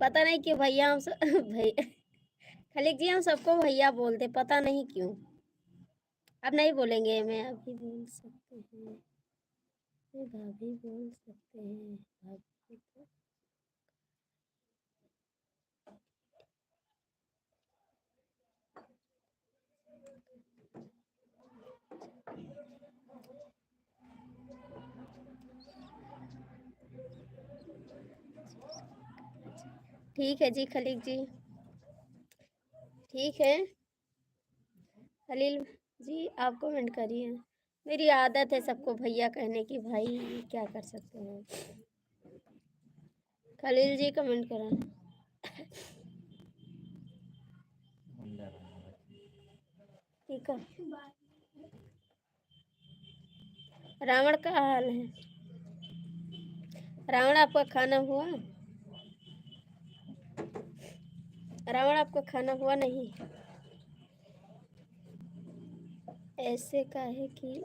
पता नहीं क्यों भैया हम सब भैया खलीक जी हम सबको भैया बोलते, पता नहीं क्यों। अब नहीं बोलेंगे, मैं अभी बोल सकते हैं, मैं भाभी बोल सकते हैं, भाभी तो ठीक है जी खलीक जी, ठीक है। खलील जी आप कमेंट करिए। मेरी आदत है सबको भैया कहने की, भाई क्या कर सकते हैं। खलील जी कमेंट करें। ठीक है। रावण का हाल है। रावण आपका खाना हुआ? रावण आपका खाना हुआ नहीं? ऐसे का है कि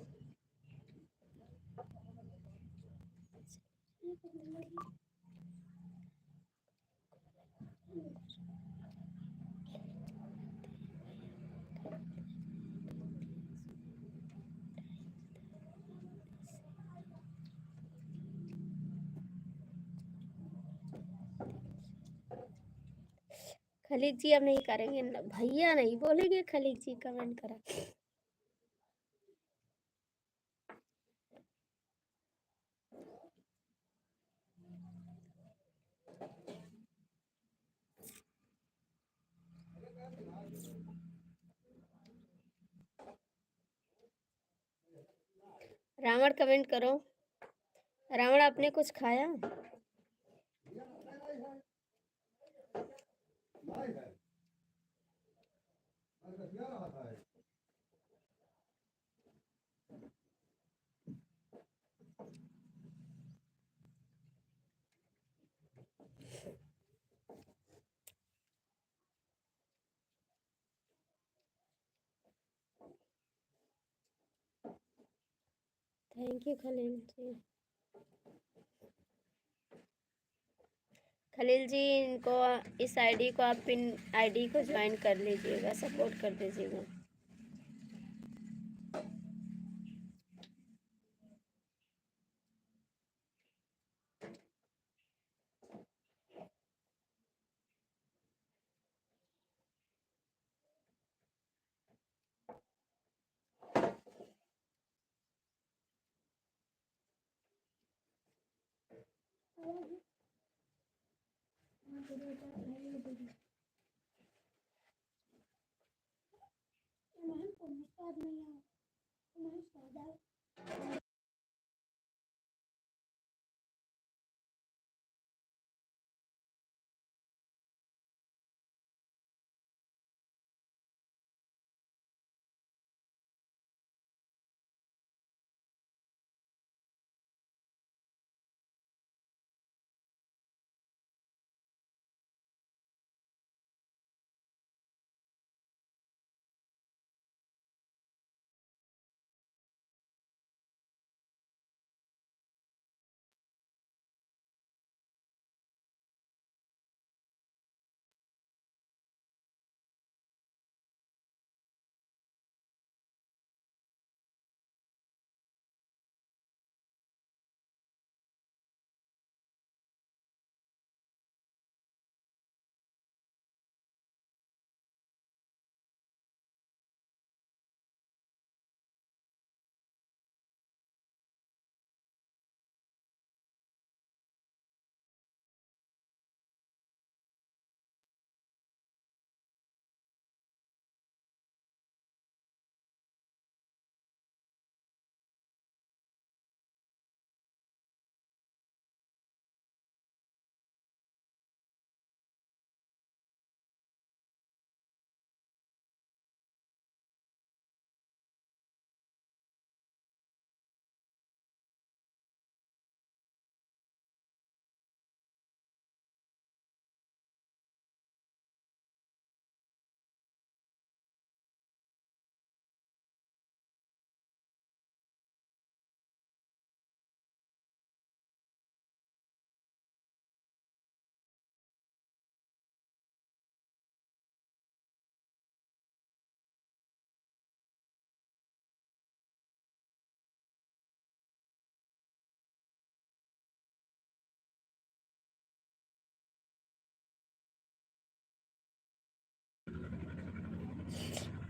खलीक जी अब नहीं करेंगे न, भैया नहीं बोलेंगे, खलीक जी कमेंट करा। रावण कमेंट करो। रावण आपने कुछ खाया? थैंक यू खलील जी। खलील जी, इनको इस आईडी को आप पिन आईडी को ज्वाइन कर लीजिएगा, सपोर्ट कर दीजिएगा।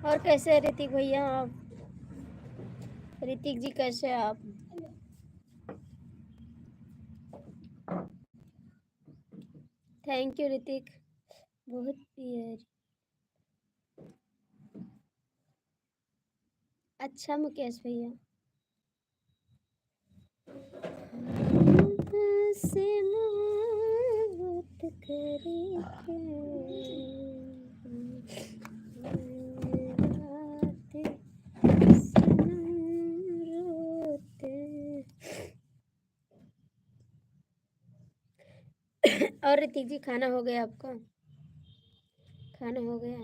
और कैसे हैं ऋतिक भैया आप? ऋतिक जी कैसे हैं आप? थैंक यू ऋतिक, बहुत प्यार। अच्छा मुकेश भैया, से मोहब्बत करके रात सनम रोते। और ऋतिक जी, खाना हो गया आपका? खाना हो गया?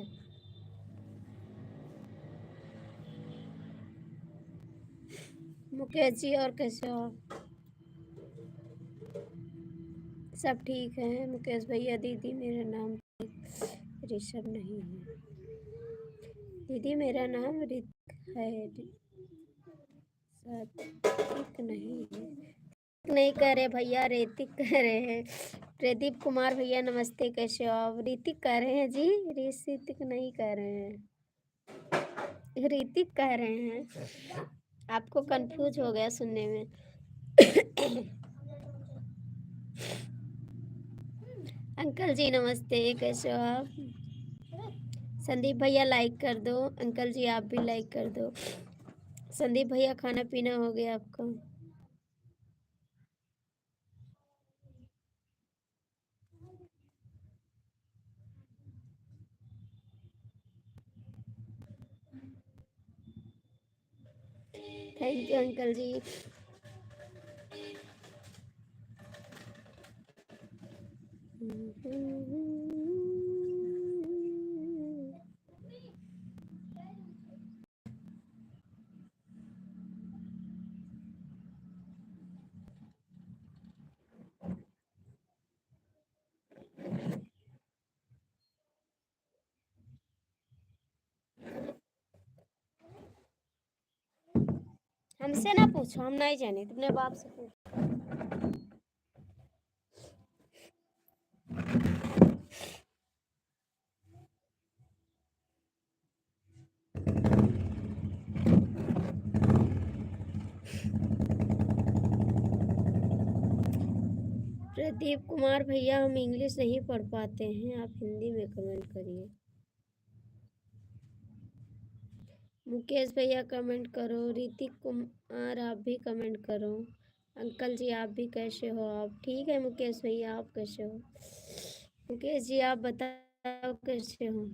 मुकेश जी और कैसे हो? सब ठीक है मुकेश भैया। दीदी मेरा नाम ऋषभ नहीं है दीदी, मेरा नाम ऋतिक है, ऋतिक नहीं है। नहीं कह रहे भैया, ऋतिक कह रहे हैं। प्रदीप कुमार भैया नमस्ते, कैसे हो आप? ऋतिक कह रहे हैं जी, ऋतिक नहीं कह रहे हैं, ऋतिक कह रहे हैं। आपको कंफ्यूज हो गया सुनने में। अंकल जी नमस्ते, कैसे हो आप? संदीप भैया लाइक कर दो। अंकल जी आप भी लाइक कर दो। संदीप भैया खाना पीना हो गया आपका? थैंक यू अंकल जी। हमसे ना पूछो, हम नहीं जाने, अपने बाप से पूछो। प्रदीप कुमार भैया, हम इंग्लिश नहीं पढ़ पाते हैं, आप हिंदी में कमेंट करिए। मुकेश भैया कमेंट करो। ऋतिक कुमार आप भी कमेंट करो। अंकल जी आप भी कैसे हो? आप ठीक है मुकेश भैया, आप कैसे हो? मुकेश जी आप बताओ कैसे हो?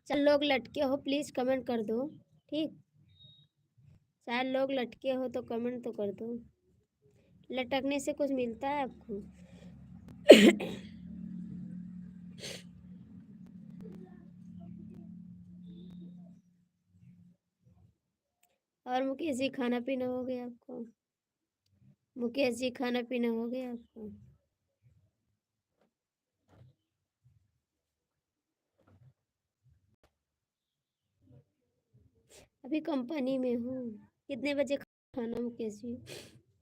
चल लोग लटके हो प्लीज कमेंट कर दो, ठीक? 4 लोग लटके हो तो कमेंट तो कर दो। लटकने से कुछ मिलता है आपको? और मुकेश जी खाना पीना हो गया आपको? मुकेश जी खाना पीना हो गया आपको? अभी कंपनी में हूँ। कितने बजे खाना मुकेश जी?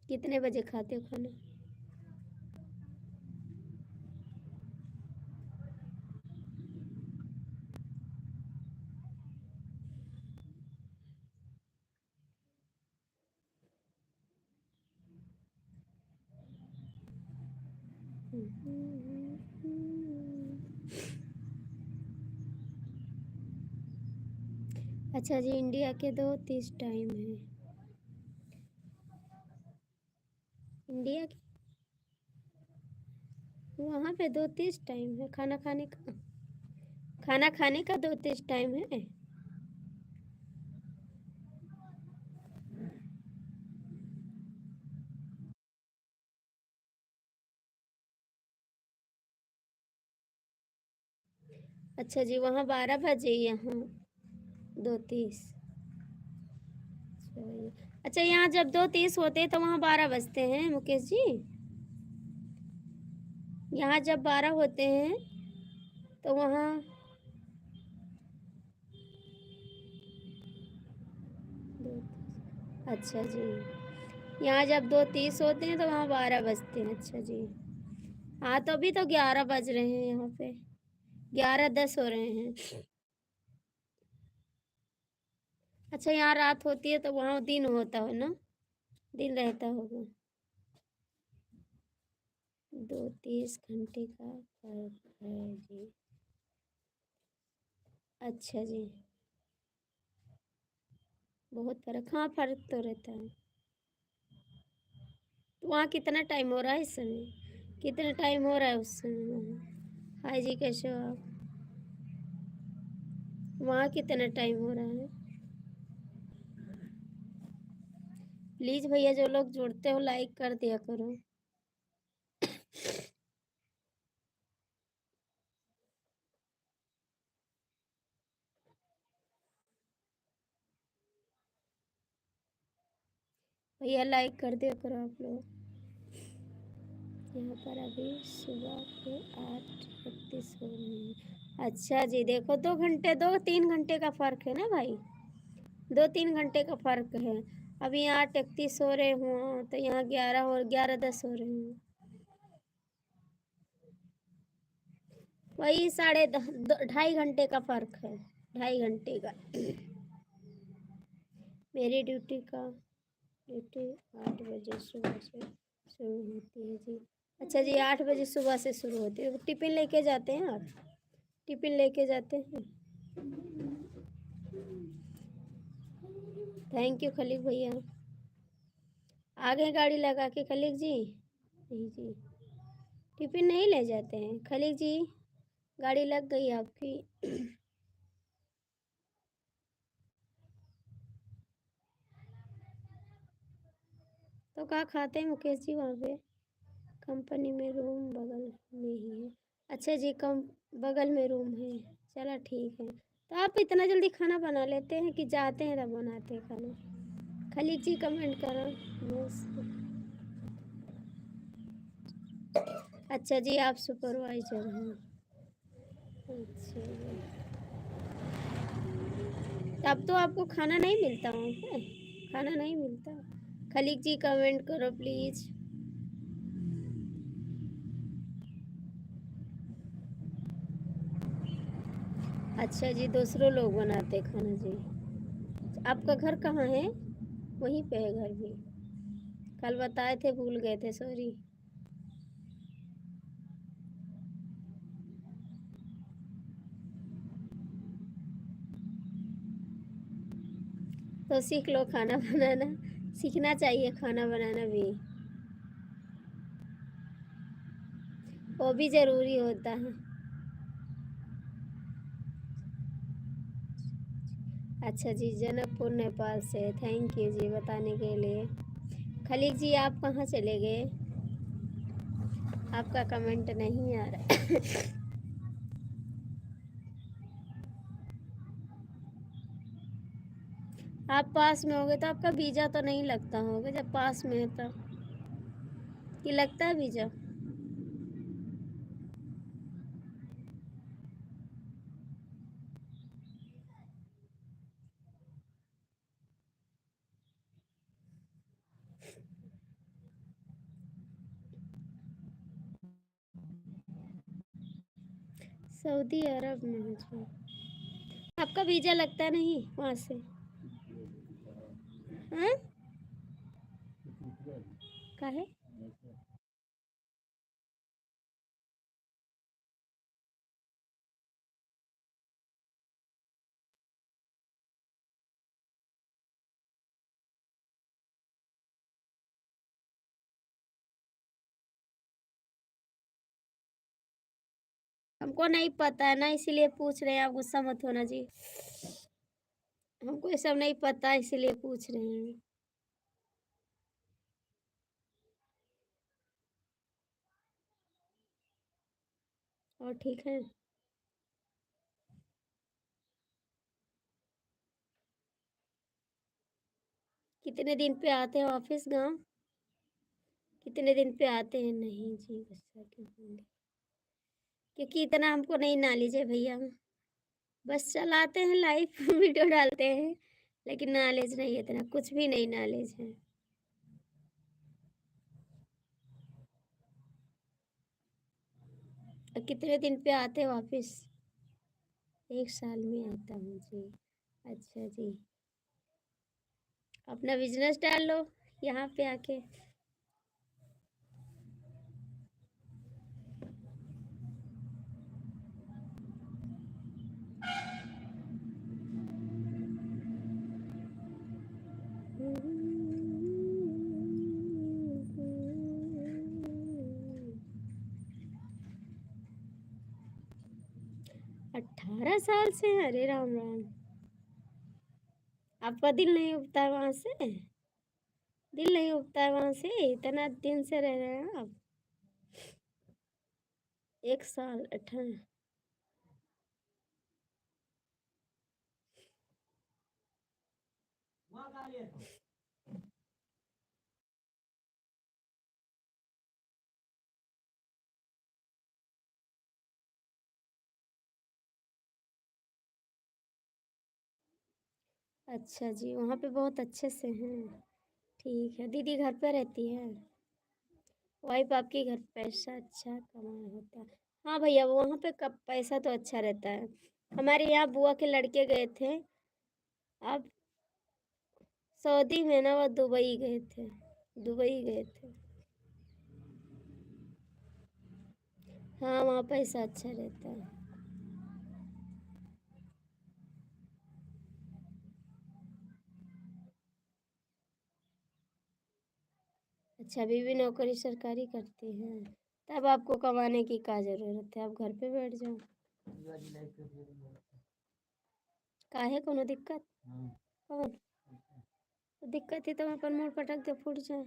कितने बजे खाते हो खाना? अच्छा जी, इंडिया के 2:30 टाइम है। इंडिया के वहाँ पे 2:30 टाइम है खाना खाने का। खाना खाने का 2:30 टाइम है। अच्छा जी, वहाँ 12 बजे, यहाँ 2:30। अच्छा, यहाँ जब 2:30 होते हैं तो वहाँ 12 बजते हैं मुकेश जी? यहाँ जब 12 होते हैं तो वहाँ अच्छा जी, यहाँ जब 2:30 होते हैं तो वहाँ 12 बजते हैं। अच्छा जी, हाँ तो अभी तो 11 बज रहे हैं, यहाँ पे 11:10 हो रहे हैं। अच्छा, यहाँ रात होती है तो वहाँ दिन होता है ना? दिन रहता होगा। 2-30 घंटे का फर्क है जी। अच्छा जी, बहुत फर्क, हाँ फर्क तो रहता है। तो वहाँ कितना टाइम हो रहा है इस समय? कितना टाइम हो रहा है उस समय वहाँ? हाय जी कैसे हो आप? वहाँ कितना टाइम हो रहा है? प्लीज भैया जो लोग जुड़ते हो लाइक कर दिया करो। भैया लाइक कर दिया करो आप लोग। यहाँ पर अभी सुबह के 8:31 हो रहे हैं। अच्छा जी, देखो 2 घंटे 2-3 घंटे का फर्क है ना भाई? 2-3 घंटे का फर्क है। अभी यहाँ 8:31 हो रहे हो तो यहाँ 11:10 हो रहे हैं। वही 2.5 घंटे का फर्क है, 2.5 घंटे का। मेरी ड्यूटी 8 बजे सुबह से शुरू होती है जी। अच्छा जी, 8 बजे सुबह से शुरू होती है। टिफिन लेके जाते हैं आप? टिफिन लेके जाते हैं? थैंक यू खलीक भैया। आ गए गाड़ी लगा के खलीक जी? नहीं जी, टिफिन नहीं ले जाते हैं खलीक जी? गाड़ी लग गई आपकी? तो क्या खाते हैं मुकेश जी वहाँ पे? कंपनी में रूम बगल में ही है। अच्छा जी, कम बगल में रूम है। चलो ठीक है। तो आप इतना जल्दी खाना बना लेते हैं कि जाते हैं तब बनाते हैं खाना? खलीक जी कमेंट करो बस। अच्छा जी, आप सुपरवाइजर हैं? अच्छा जी, अब तो आपको खाना नहीं मिलता वहाँ पे, खाना नहीं मिलता। खलीक जी कमेंट करो प्लीज। अच्छा जी, दूसरों लोग बनाते खाना जी। आपका घर कहाँ है? वहीं पे है घर भी? कल बताए थे, भूल गए थे, सॉरी। तो सीख लो खाना बनाना, सीखना चाहिए खाना बनाना भी, वो भी ज़रूरी होता है। अच्छा जी, जनकपुर नेपाल से, थैंक यू जी बताने के लिए। खलीक जी आप कहाँ चले गए? आपका कमेंट नहीं आ रहा। आप पास में होगे तो आपका वीज़ा तो नहीं लगता होगा जब पास में है तो, कि लगता है वीज़ा? सऊदी अरब में है जो, आपका वीज़ा लगता नहीं वहाँ से? हाँ, काहे? हमको नहीं पता है ना, इसीलिए पूछ रहे हैं, आप गुस्सा मत होना जी। हमको ये सब नहीं पता, इसीलिए पूछ रहे हैं। और ठीक है? कितने दिन पे आते हैं ऑफिस गांव? कितने दिन पे आते हैं? नहीं जी, गुस्सा क्यों होंगे? क्योंकि इतना हमको नहीं नॉलेज है भैया, बस चलाते हैं लाइव वीडियो डालते हैं, लेकिन नॉलेज नहीं है इतना, कुछ भी नहीं नॉलेज है। और कितने दिन पे आते हो ऑफिस? 1 साल में आता हूँ जी। अच्छा जी, अपना बिजनेस डाल लो यहाँ पे आके। अट्ठारह साल से? अरे राम राम, आपका दिल नहीं उठता है वहां से? दिल नहीं उठता है वहां से? इतना दिन से रह रहे हैं आप? 1 साल 18? अच्छा जी, वहाँ पे बहुत अच्छे से हैं। ठीक है, दीदी घर पे रहती है? वाइफ आपकी घर पैसा अच्छा कमाया होता है? हाँ भैया, वहाँ पे कब पैसा तो अच्छा रहता है। हमारे यहाँ बुआ के लड़के गए थे, अब सऊदी में ना, वो दुबई गए थे, दुबई गए थे। हाँ, वहाँ पैसा अच्छा रहता है। अच्छा, अभी भी नौकरी सरकारी करती हैं? तब आपको कमाने की क्या ज़रूरत है, आप घर पे बैठ जाओ। काहे, कोनो दिक्कत? कौन? तो दिक्कत है तो अपन मोड़ पटक दे, फूट जाए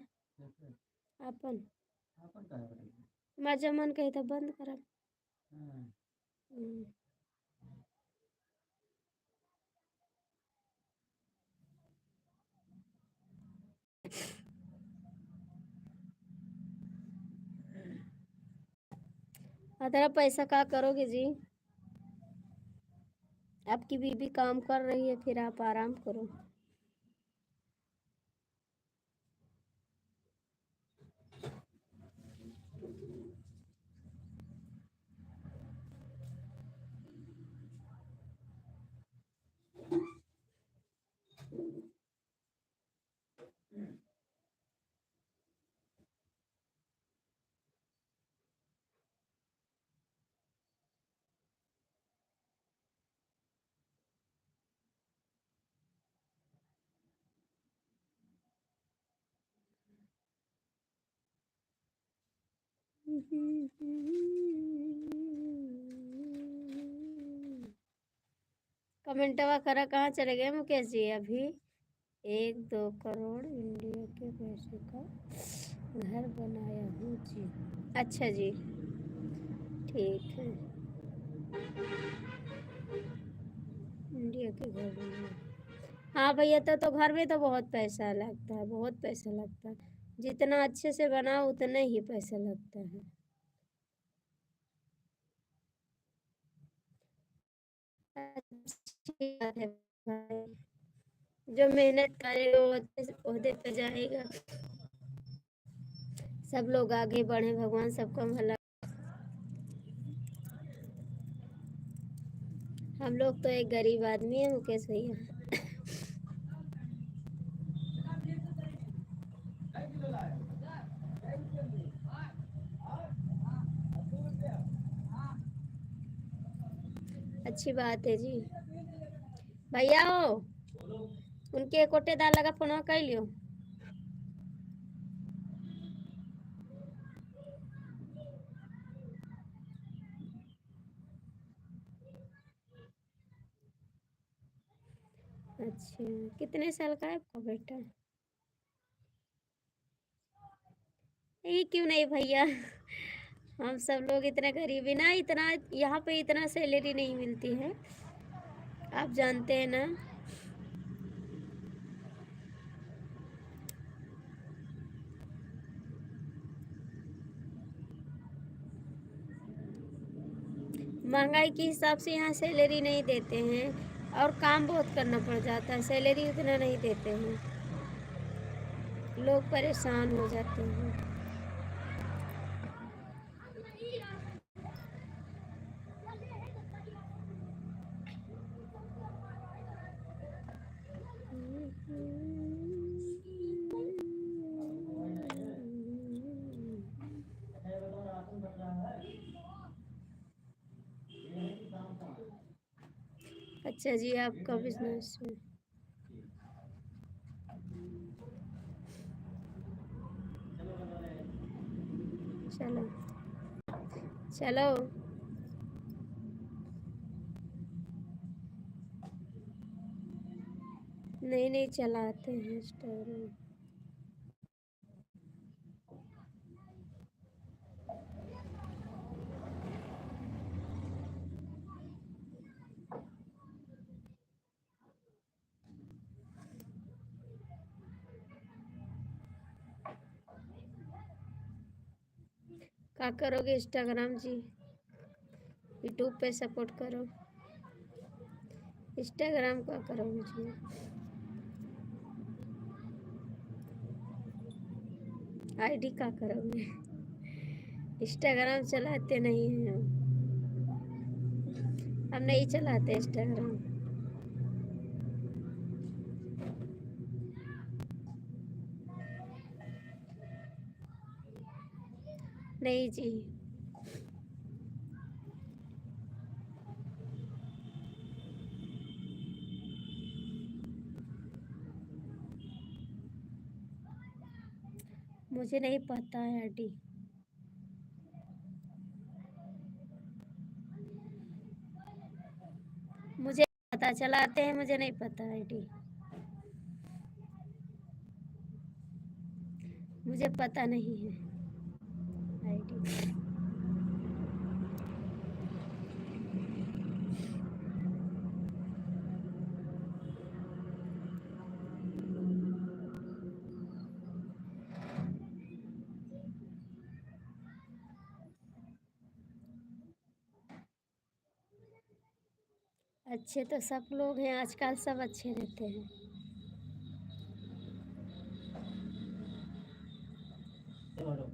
अपन। हमार जब मन कही तब बंद करब। हम्म। अदरा पैसा का करोगे जी? आपकी बीबी काम कर रही है, फिर आप आराम करो। कमेंटवा करा कहाँ चले गए मुकेश जी अभी? 1-2 करोड़ इंडिया के पैसे का घर बनाया हूँ जी। अच्छा जी, ठीक है। इंडिया के घर बनाया। हाँ भैया, तो घर में तो बहुत पैसा लगता है, बहुत पैसा लगता है। जितना अच्छे से बनाओ उतना ही पैसा लगता है। अच्छी बात है भाई, जो मेहनत करेगा वो अच्छे ओहदे पे जाएगा। सब लोग आगे बढ़े, भगवान सबका भला। हम लोग तो एक गरीब आदमी है मुकेश भैया। अच्छी बात है जी। भैया हो, उनके कोटे दाल लगा फोन कर लियो। अच्छा, कितने साल का है आपका बेटा? ये क्यों नहीं भैया, हम सब लोग इतने गरीब है ना, इतना यहाँ पे इतना सैलरी नहीं मिलती है, आप जानते हैं ना। महंगाई के हिसाब से यहाँ सैलरी नहीं देते हैं, और काम बहुत करना पड़ जाता है, सैलरी उतना नहीं देते हैं, लोग परेशान हो जाते हैं। अच्छा जी, आपका बिजनेस है। चलो चलो। नहीं नहीं, चलाते हैं इंस्टाग्राम। क्या करोगे इंस्टाग्राम जी? यूट्यूब पे सपोर्ट करो। इंस्टाग्राम क्या करोगे जी? आईडी क्या करोगे? इंस्टाग्राम चलाते नहीं हैं हम नहीं चलाते इंस्टाग्राम। नहीं जी। मुझे नहीं पता है आईडी। मुझे पता, चलाते हैं, मुझे नहीं पता आईडी। मुझे पता नहीं है आईडी। अच्छे तो सब लोग हैं, आजकल सब अच्छे रहते हैं। ये बोलो।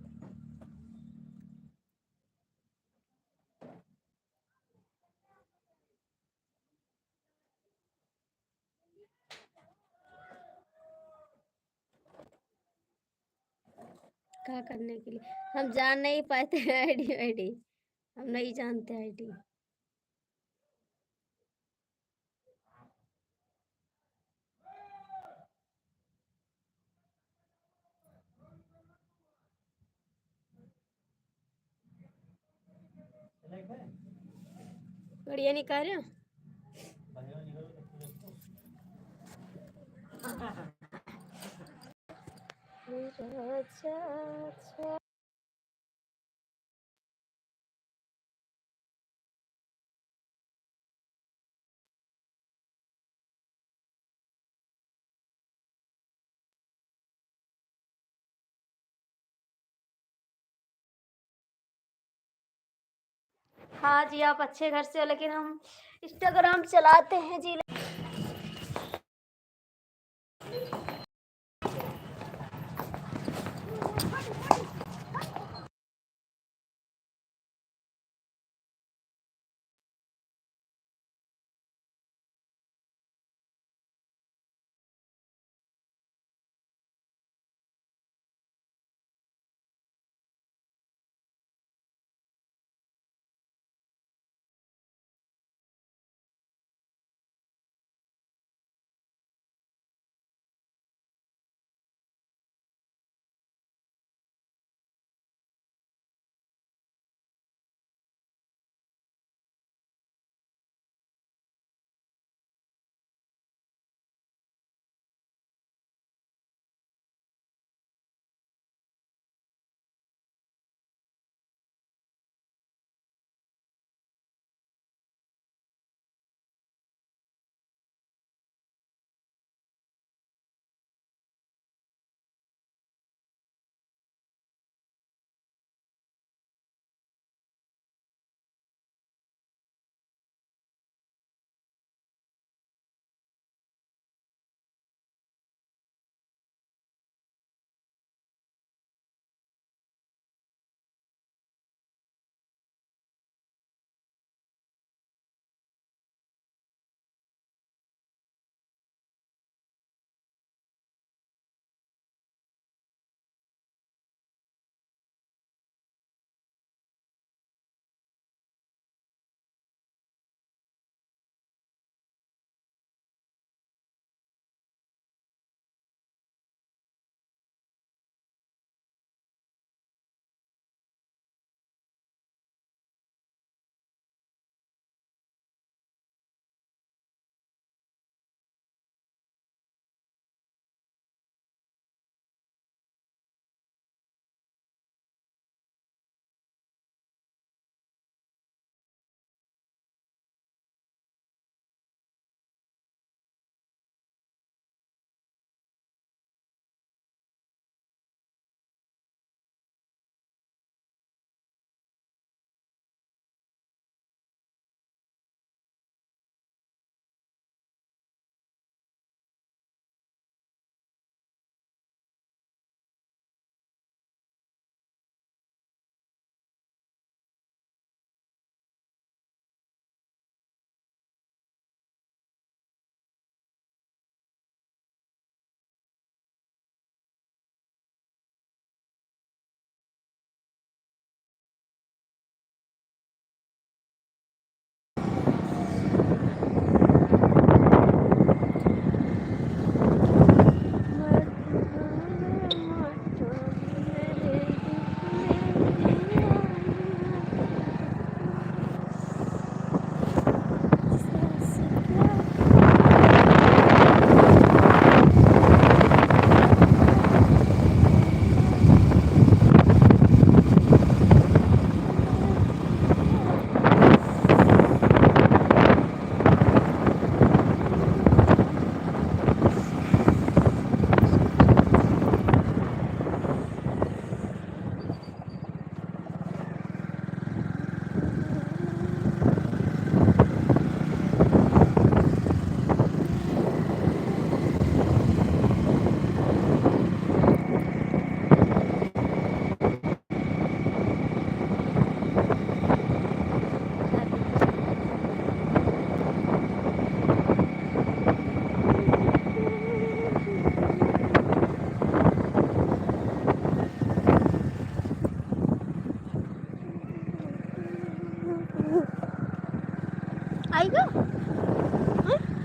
क्या करने के लिए? हम जान नहीं पाते हैं आईडी वाईडी, हम नहीं जानते आईडी। चला एक बार बढ़िया नहीं कर रहे हो? बाहर निकलो तो फिर देखो। अच्छा अच्छा। हाँ जी, आप अच्छे घर से हो, लेकिन हम इंस्टाग्राम चलाते हैं जी। आई गयो हाँ?